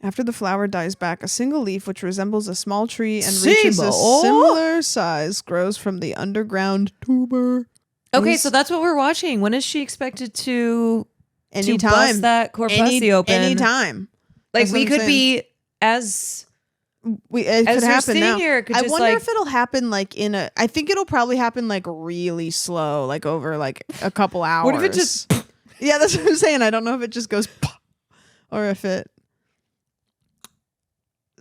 [SPEAKER 1] After the flower dies back, a single leaf, which resembles a small tree and reaches a similar size, grows from the underground tuber.
[SPEAKER 2] Okay, so that's what we're watching. When is she expected to
[SPEAKER 1] bust
[SPEAKER 2] that corpusy open?
[SPEAKER 1] Anytime.
[SPEAKER 2] Like we could be it could happen now. Here, I
[SPEAKER 1] wonder if it'll happen like I think it'll probably happen like really slow, like over like a couple hours.
[SPEAKER 2] What if it just...
[SPEAKER 1] Yeah, that's what I'm saying. I don't know if it just goes or if it...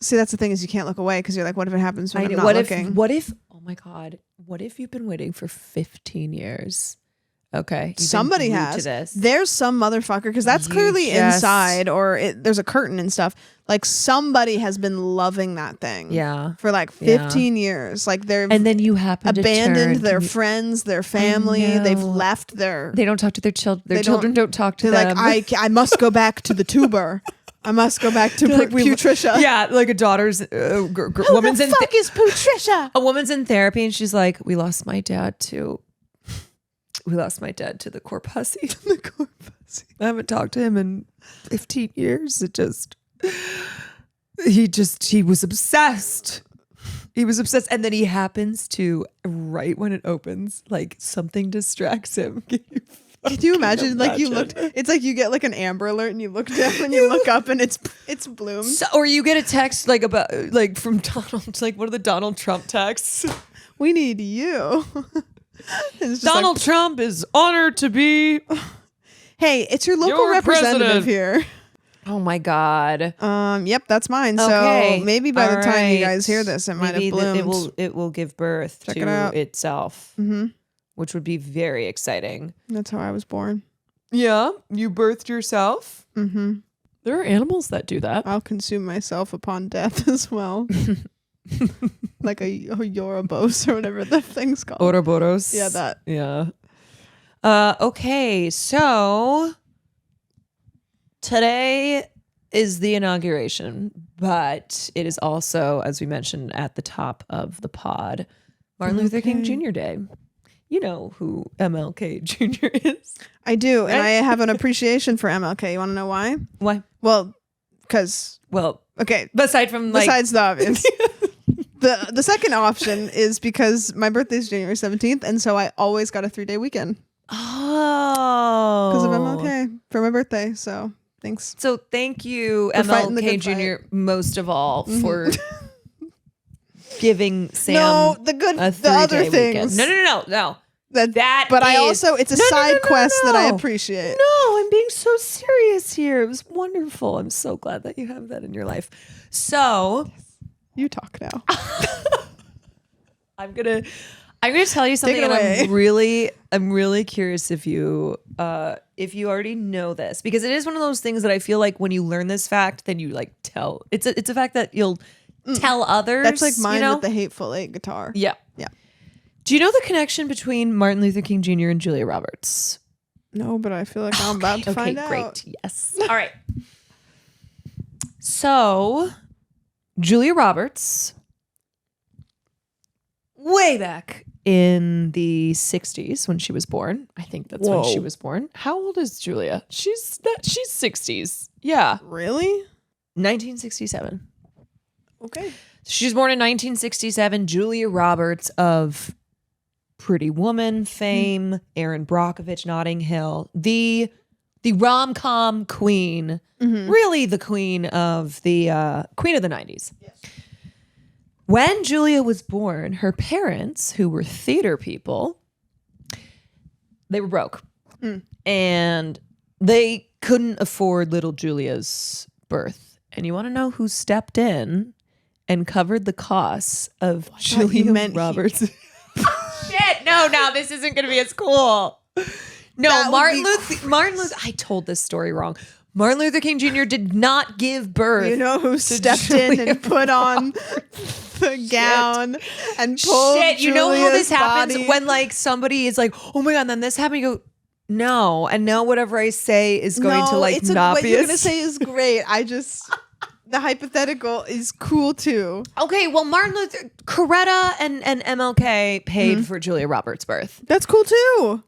[SPEAKER 1] See, that's the thing is you can't look away because you're like, what if it happens when I'm not looking?
[SPEAKER 2] What if, oh my God, what if you've been waiting for 15 years? Okay.
[SPEAKER 1] Somebody has. There's some motherfucker, because that's clearly inside or there's a curtain and stuff. Like somebody has been loving that thing.
[SPEAKER 2] Yeah.
[SPEAKER 1] For like 15 years. Like
[SPEAKER 2] and then you happen
[SPEAKER 1] abandoned their friends, their family. They've left
[SPEAKER 2] They don't talk to their children. Their children don't talk to them.
[SPEAKER 1] They're like, I must go back to the tuber. I must go back to
[SPEAKER 2] Like,
[SPEAKER 1] Putricia.
[SPEAKER 2] Yeah, like a daughter's woman's
[SPEAKER 1] Who the fuck is Putricia?
[SPEAKER 2] a woman's in therapy, and she's like, we lost my dad to the corpusy.
[SPEAKER 1] The corpus.
[SPEAKER 2] I haven't talked to him in 15 years. He was obsessed. He was obsessed. And then he happens to, right when it opens, like something distracts him.
[SPEAKER 1] Can you imagine? Like you looked, it's like you get like an Amber Alert and you look down and you look up and it's Bloom.
[SPEAKER 2] So, or you get a text like about like from Donald, like one of the Donald Trump texts.
[SPEAKER 1] We need you. It's just
[SPEAKER 2] Donald Trump is honored to be.
[SPEAKER 1] Hey, it's your local
[SPEAKER 2] Your
[SPEAKER 1] representative
[SPEAKER 2] president.
[SPEAKER 1] here.
[SPEAKER 2] Oh my God.
[SPEAKER 1] Yep, that's mine.
[SPEAKER 2] Okay.
[SPEAKER 1] So maybe by the
[SPEAKER 2] All
[SPEAKER 1] time you
[SPEAKER 2] right.
[SPEAKER 1] guys hear this, it might have
[SPEAKER 2] Maybe
[SPEAKER 1] bloomed.
[SPEAKER 2] it will give birth
[SPEAKER 1] Check it
[SPEAKER 2] to
[SPEAKER 1] out.
[SPEAKER 2] itself, which would be very exciting.
[SPEAKER 1] That's how I was born.
[SPEAKER 2] Yeah, you birthed yourself.
[SPEAKER 1] Mm-hmm.
[SPEAKER 2] There are animals that do that.
[SPEAKER 1] I'll consume myself upon death as well. Like a Yorobos or whatever the thing's called.
[SPEAKER 2] Ouroboros.
[SPEAKER 1] Yeah, that.
[SPEAKER 2] Yeah. Okay, so today is the inauguration, but it is also, as we mentioned at the top of the pod, Martin Luther King Jr. Day. You know who MLK Jr. is.
[SPEAKER 1] I do, and
[SPEAKER 2] Right?
[SPEAKER 1] I have an appreciation for MLK. You want to know why?
[SPEAKER 2] Why?
[SPEAKER 1] Well, because
[SPEAKER 2] Well,
[SPEAKER 1] okay.
[SPEAKER 2] aside from like,
[SPEAKER 1] Besides the obvious, the second option is because my birthday is January 17th, and so I always got a 3-day weekend
[SPEAKER 2] oh,
[SPEAKER 1] because of MLK for my birthday. So thanks.
[SPEAKER 2] So thank you,
[SPEAKER 1] For fighting the
[SPEAKER 2] MLK
[SPEAKER 1] good
[SPEAKER 2] Jr. most of all for giving Sam
[SPEAKER 1] No, the
[SPEAKER 2] a
[SPEAKER 1] other
[SPEAKER 2] 3-day
[SPEAKER 1] things.
[SPEAKER 2] weekend. No.
[SPEAKER 1] That but I
[SPEAKER 2] is-
[SPEAKER 1] also it's a
[SPEAKER 2] No, no,
[SPEAKER 1] side
[SPEAKER 2] no, no,
[SPEAKER 1] quest that I
[SPEAKER 2] no.
[SPEAKER 1] appreciate.
[SPEAKER 2] No, I'm being so serious here. It was wonderful. I'm so glad that you have that in your life. So
[SPEAKER 1] You talk now.
[SPEAKER 2] I'm gonna tell you something,
[SPEAKER 1] it
[SPEAKER 2] and
[SPEAKER 1] away.
[SPEAKER 2] I'm really curious if you already know this, because it is one of those things that I feel like when you learn this fact, then you like tell. It's a fact that you'll tell others.
[SPEAKER 1] That's like mine
[SPEAKER 2] you know?
[SPEAKER 1] with the Hateful Eight guitar.
[SPEAKER 2] Yeah.
[SPEAKER 1] Yeah.
[SPEAKER 2] Do you know the connection between Martin Luther King Jr. and Julia Roberts?
[SPEAKER 1] No, but I feel like I'm about to find out.
[SPEAKER 2] Great. Yes. All right. So, Julia Roberts, way back in the 60s when she was born. I think that's when she
[SPEAKER 1] Whoa.
[SPEAKER 2] was born. How old is Julia? She's 60s. Yeah.
[SPEAKER 1] Really?
[SPEAKER 2] 1967.
[SPEAKER 1] Okay.
[SPEAKER 2] She was born in 1967. Julia Roberts of Pretty Woman fame, Erin Brockovich, Notting Hill, the rom-com queen, really the queen of the 90s. Yes. When Julia was born, her parents, who were theater people, they were broke, and they couldn't afford little Julia's birth. And you want to know who stepped in and covered the costs of Julia Roberts? Shit! No, this isn't going to be as cool. No,
[SPEAKER 1] That would
[SPEAKER 2] Martin
[SPEAKER 1] be
[SPEAKER 2] Luther. I told this story wrong. Martin Luther King Jr. did not give birth.
[SPEAKER 1] You know who stepped in and put on the gown and pulled
[SPEAKER 2] Shit, you know how this
[SPEAKER 1] Julia's
[SPEAKER 2] happens
[SPEAKER 1] body?
[SPEAKER 2] when like somebody is like, oh my God, and then this happened. You go, no, and now whatever I say is going to like not
[SPEAKER 1] what
[SPEAKER 2] be
[SPEAKER 1] you're
[SPEAKER 2] as-
[SPEAKER 1] gonna say is great. I just the hypothetical is cool too.
[SPEAKER 2] Okay, well, Martin Luther, Coretta, and MLK paid for Julia Roberts' birth.
[SPEAKER 1] That's cool too.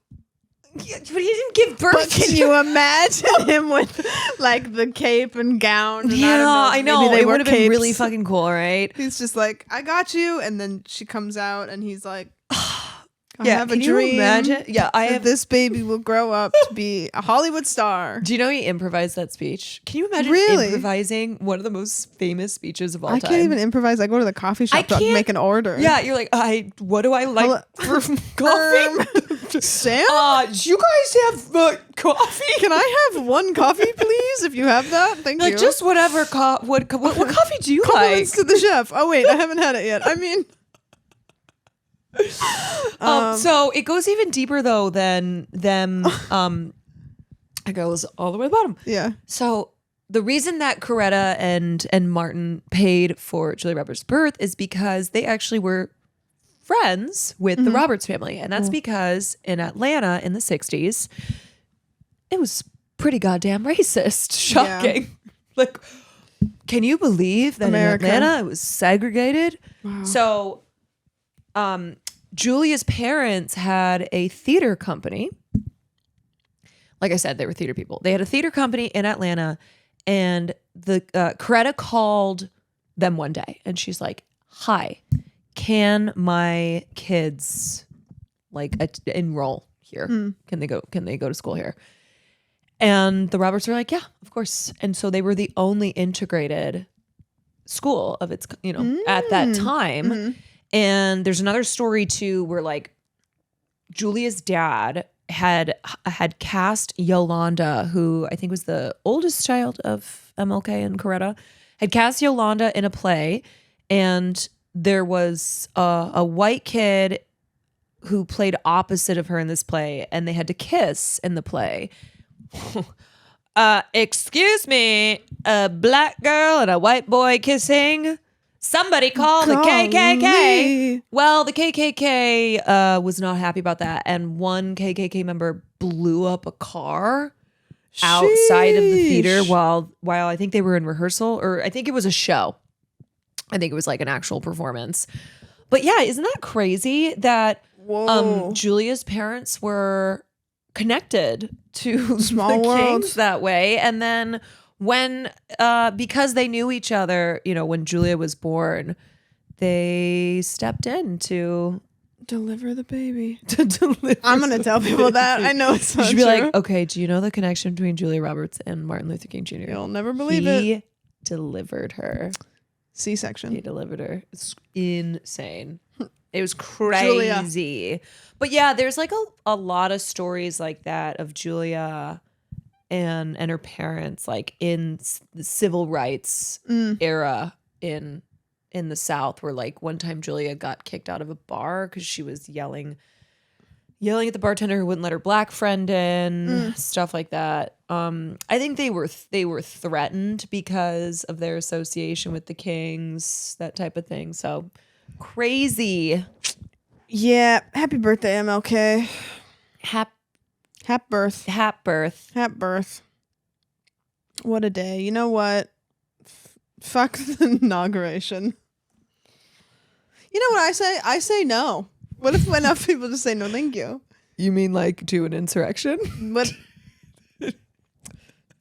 [SPEAKER 2] Yeah, but he didn't give birth.
[SPEAKER 1] But can you imagine him with like the cape and gown? And
[SPEAKER 2] Yeah, I know.
[SPEAKER 1] maybe they
[SPEAKER 2] It
[SPEAKER 1] wear
[SPEAKER 2] would have been really
[SPEAKER 1] capes.
[SPEAKER 2] fucking cool, right?
[SPEAKER 1] He's just like, I got you, and then she comes out, and he's like, I
[SPEAKER 2] Yeah,
[SPEAKER 1] have a
[SPEAKER 2] can you
[SPEAKER 1] dream.
[SPEAKER 2] imagine? Yeah, I
[SPEAKER 1] that
[SPEAKER 2] have.
[SPEAKER 1] this baby will grow up to be a Hollywood star.
[SPEAKER 2] Do you know he improvised that speech? Can you imagine
[SPEAKER 1] Really?
[SPEAKER 2] improvising one of the most famous speeches of all
[SPEAKER 1] I
[SPEAKER 2] time?
[SPEAKER 1] can't even improvise. I go to the coffee
[SPEAKER 2] I
[SPEAKER 1] shop to
[SPEAKER 2] can't-
[SPEAKER 1] make an order.
[SPEAKER 2] Yeah, you're like, what do I like for coffee?
[SPEAKER 1] Sam,
[SPEAKER 2] Do you guys have coffee?
[SPEAKER 1] can I have one coffee, please? If you have that, thank
[SPEAKER 2] Like
[SPEAKER 1] you.
[SPEAKER 2] just whatever. What coffee do you like?
[SPEAKER 1] Compliments to the chef. Oh wait, I haven't had it yet. I mean,
[SPEAKER 2] So it goes even deeper though than them. It goes all the way to the bottom.
[SPEAKER 1] yeah.
[SPEAKER 2] So the reason that Coretta and Martin paid for Julia Roberts' birth is because they actually were friends with the Roberts family. And that's because in Atlanta in the 60s, it was pretty goddamn racist. Shocking. Like, can you believe that
[SPEAKER 1] America.
[SPEAKER 2] in Atlanta it was segregated?
[SPEAKER 1] Wow.
[SPEAKER 2] So, Julia's parents had a theater company. Like I said, they were theater people. They had a theater company in Atlanta, and the Coretta called them one day, and she's like, "Hi, can my kids enroll here? Can they go to school here?" And the Roberts were like, "Yeah, of course." And so they were the only integrated school of its, at that time. And there's another story too, where like Julia's dad had cast Yolanda, who I think was the oldest child of MLK and Coretta, had cast Yolanda in a play, and there was a white kid who played opposite of her in this play, and they had to kiss in the play. Excuse me, a black girl and a white boy kissing? Somebody call the KKK.
[SPEAKER 1] Golly.
[SPEAKER 2] Well, the KKK was not happy about that, and one KKK member blew up a car outside of the theater
[SPEAKER 1] Sheesh.
[SPEAKER 2] while I think they were in rehearsal, or I think it was a show. I think it was like an actual performance. But yeah, isn't that crazy that
[SPEAKER 1] Whoa.
[SPEAKER 2] Julia's parents were connected to
[SPEAKER 1] Small
[SPEAKER 2] the
[SPEAKER 1] world.
[SPEAKER 2] Kings that way, and then when because they knew each other, when Julia was born, they stepped in to
[SPEAKER 1] Deliver the baby.
[SPEAKER 2] deliver.
[SPEAKER 1] I'm gonna tell people that. I know it's
[SPEAKER 2] You
[SPEAKER 1] not
[SPEAKER 2] should be
[SPEAKER 1] true.
[SPEAKER 2] like, okay, do you know the connection between Julia Roberts and Martin Luther King Jr.?
[SPEAKER 1] You'll never believe
[SPEAKER 2] He
[SPEAKER 1] it.
[SPEAKER 2] delivered her. He
[SPEAKER 1] C-section.
[SPEAKER 2] delivered her. It's insane. It was crazy. But yeah, there's like a lot of stories like that of Julia and her parents, like in the civil rights era in the South, where like one time Julia got kicked out of a bar because she was yelling at the bartender who wouldn't let her black friend in, stuff like that. I think they were threatened because of their association with the Kings, that type of thing. So crazy.
[SPEAKER 1] Yeah. Happy birthday, MLK.
[SPEAKER 2] Hap
[SPEAKER 1] birth.
[SPEAKER 2] birth.
[SPEAKER 1] Hap birth. What a day. You know what? Fuck the inauguration. You know what I say? I say no. What if enough people just say no, thank you?
[SPEAKER 2] You mean like do an insurrection?
[SPEAKER 1] What?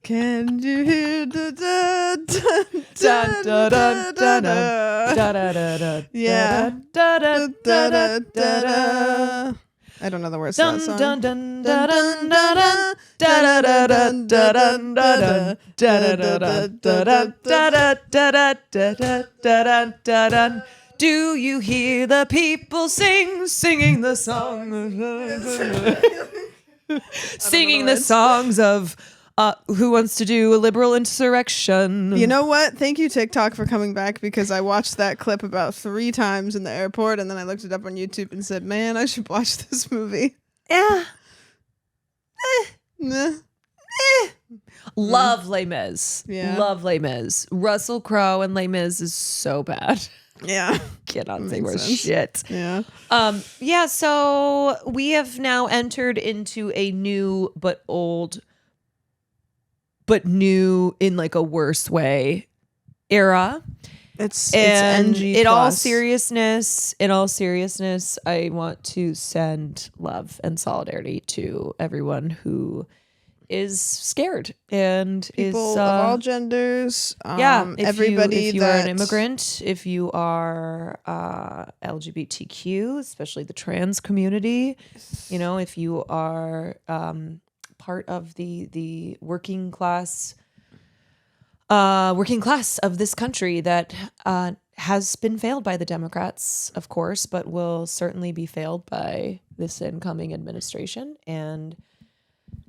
[SPEAKER 1] Can you hear the da da da da da da? Yeah. Da da da da. I don't know the words to that song.
[SPEAKER 2] Dun dun dun dun dun dun dun dun dun dun dun. Do you hear the people singing the song, singing the songs of who wants to do a liberal insurrection?
[SPEAKER 1] You know what? Thank you, TikTok, for coming back, because I watched that clip about 3 times in the airport, and then I looked it up on YouTube and said, man, I should watch this movie.
[SPEAKER 2] Yeah.
[SPEAKER 1] Nah.
[SPEAKER 2] Love Les Mis.
[SPEAKER 1] Yeah.
[SPEAKER 2] Love Les Mis. Russell Crowe and Les Mis is so bad.
[SPEAKER 1] Yeah.
[SPEAKER 2] Cannot say
[SPEAKER 1] Makes
[SPEAKER 2] worse
[SPEAKER 1] sense.
[SPEAKER 2] shit.
[SPEAKER 1] Yeah.
[SPEAKER 2] Yeah, so we have now entered into a new but old but new in like a worse way era.
[SPEAKER 1] It's
[SPEAKER 2] And
[SPEAKER 1] NG+.
[SPEAKER 2] in all seriousness, I want to send love and solidarity to everyone who is scared and
[SPEAKER 1] People
[SPEAKER 2] is
[SPEAKER 1] of all genders.
[SPEAKER 2] if
[SPEAKER 1] everybody
[SPEAKER 2] if you are an
[SPEAKER 1] that-
[SPEAKER 2] immigrant, if you are LGBTQ, especially the trans community, if you are part of the working class of this country that has been failed by the Democrats, of course, but will certainly be failed by this incoming administration, and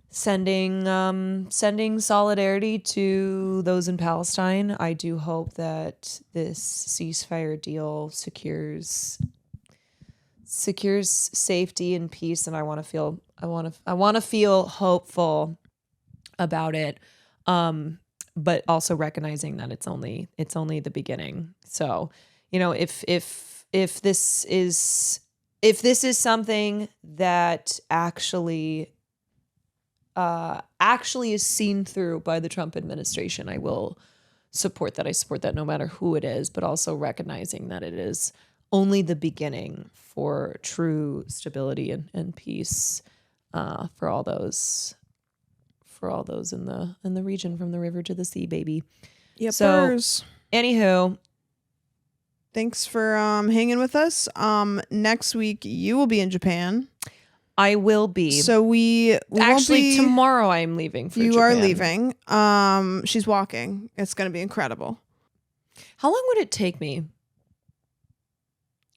[SPEAKER 2] sending solidarity to those in Palestine. I do hope that this ceasefire deal secures safety and peace, and I want to feel hopeful about it. But also recognizing that it's only the beginning. So, if this is something that actually is seen through by the Trump administration, I will support that no matter who it is, but also recognizing that it is only the beginning for true stability and peace for all those in the region from the river to the sea, baby.
[SPEAKER 1] Yep.
[SPEAKER 2] So, anywho,
[SPEAKER 1] thanks for hanging with us. Next week you will be in Japan.
[SPEAKER 2] I will be.
[SPEAKER 1] So we
[SPEAKER 2] actually
[SPEAKER 1] won't be,
[SPEAKER 2] tomorrow I'm leaving for
[SPEAKER 1] you
[SPEAKER 2] Japan.
[SPEAKER 1] are leaving. She's walking. It's going to be incredible.
[SPEAKER 2] How long would it take me?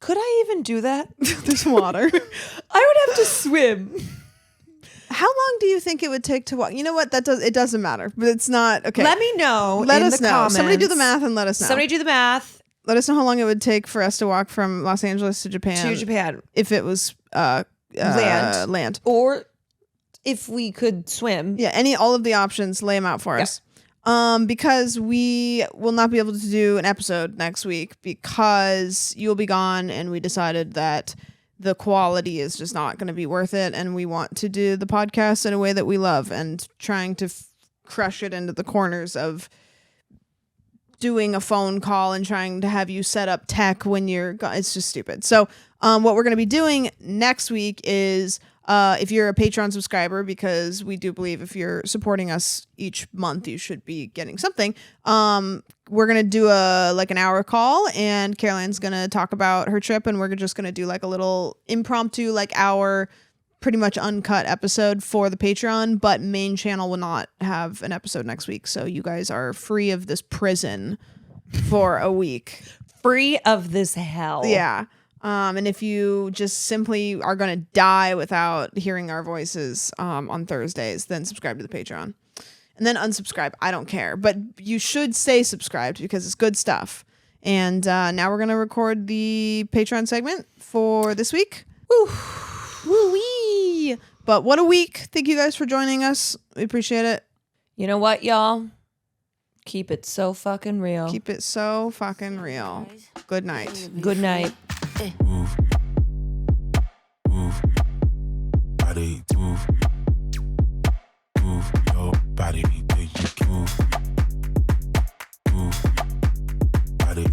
[SPEAKER 2] Could I even do that?
[SPEAKER 1] There's water.
[SPEAKER 2] I would have to swim.
[SPEAKER 1] How long do you think it would take to walk? You know what? It doesn't matter, but it's not okay.
[SPEAKER 2] Let me know.
[SPEAKER 1] Let
[SPEAKER 2] in
[SPEAKER 1] us
[SPEAKER 2] the
[SPEAKER 1] know.
[SPEAKER 2] comments.
[SPEAKER 1] Somebody do the math and let us know.
[SPEAKER 2] Somebody do the math.
[SPEAKER 1] Let us know how long it would take for us to walk from Los Angeles to Japan. If it was land.
[SPEAKER 2] Or if we could swim.
[SPEAKER 1] Yeah, all of the options, lay them out for us. Because we will not be able to do an episode next week because you'll be gone, and we decided that the quality is just not going to be worth it, and we want to do the podcast in a way that we love, and trying to crush it into the corners of doing a phone call and trying to have you set up tech when you're gone. It's just stupid. So what we're going to be doing next week is if you're a Patreon subscriber, because we do believe if you're supporting us each month, you should be getting something. We're going to do an hour call, and Caroline's going to talk about her trip, and we're just going to do like a little impromptu, hour, pretty much uncut episode for the Patreon, but main channel will not have an episode next week. So you guys are free of this prison for a week.
[SPEAKER 2] Free of this hell.
[SPEAKER 1] Yeah. And if you just simply are going to die without hearing our voices on Thursdays, then subscribe to the Patreon. And then unsubscribe. I don't care. But you should stay subscribed because it's good stuff. And now we're going to record the Patreon segment for this week. Woo! Woo-wee! But what a week. Thank you guys for joining us. We appreciate it.
[SPEAKER 2] You know what, y'all? Keep it so fucking real.
[SPEAKER 1] Keep it so fucking real. Good night.
[SPEAKER 2] Good night.
[SPEAKER 3] Move. Move. Body. Move. Move. Your body. Move. Move. Body.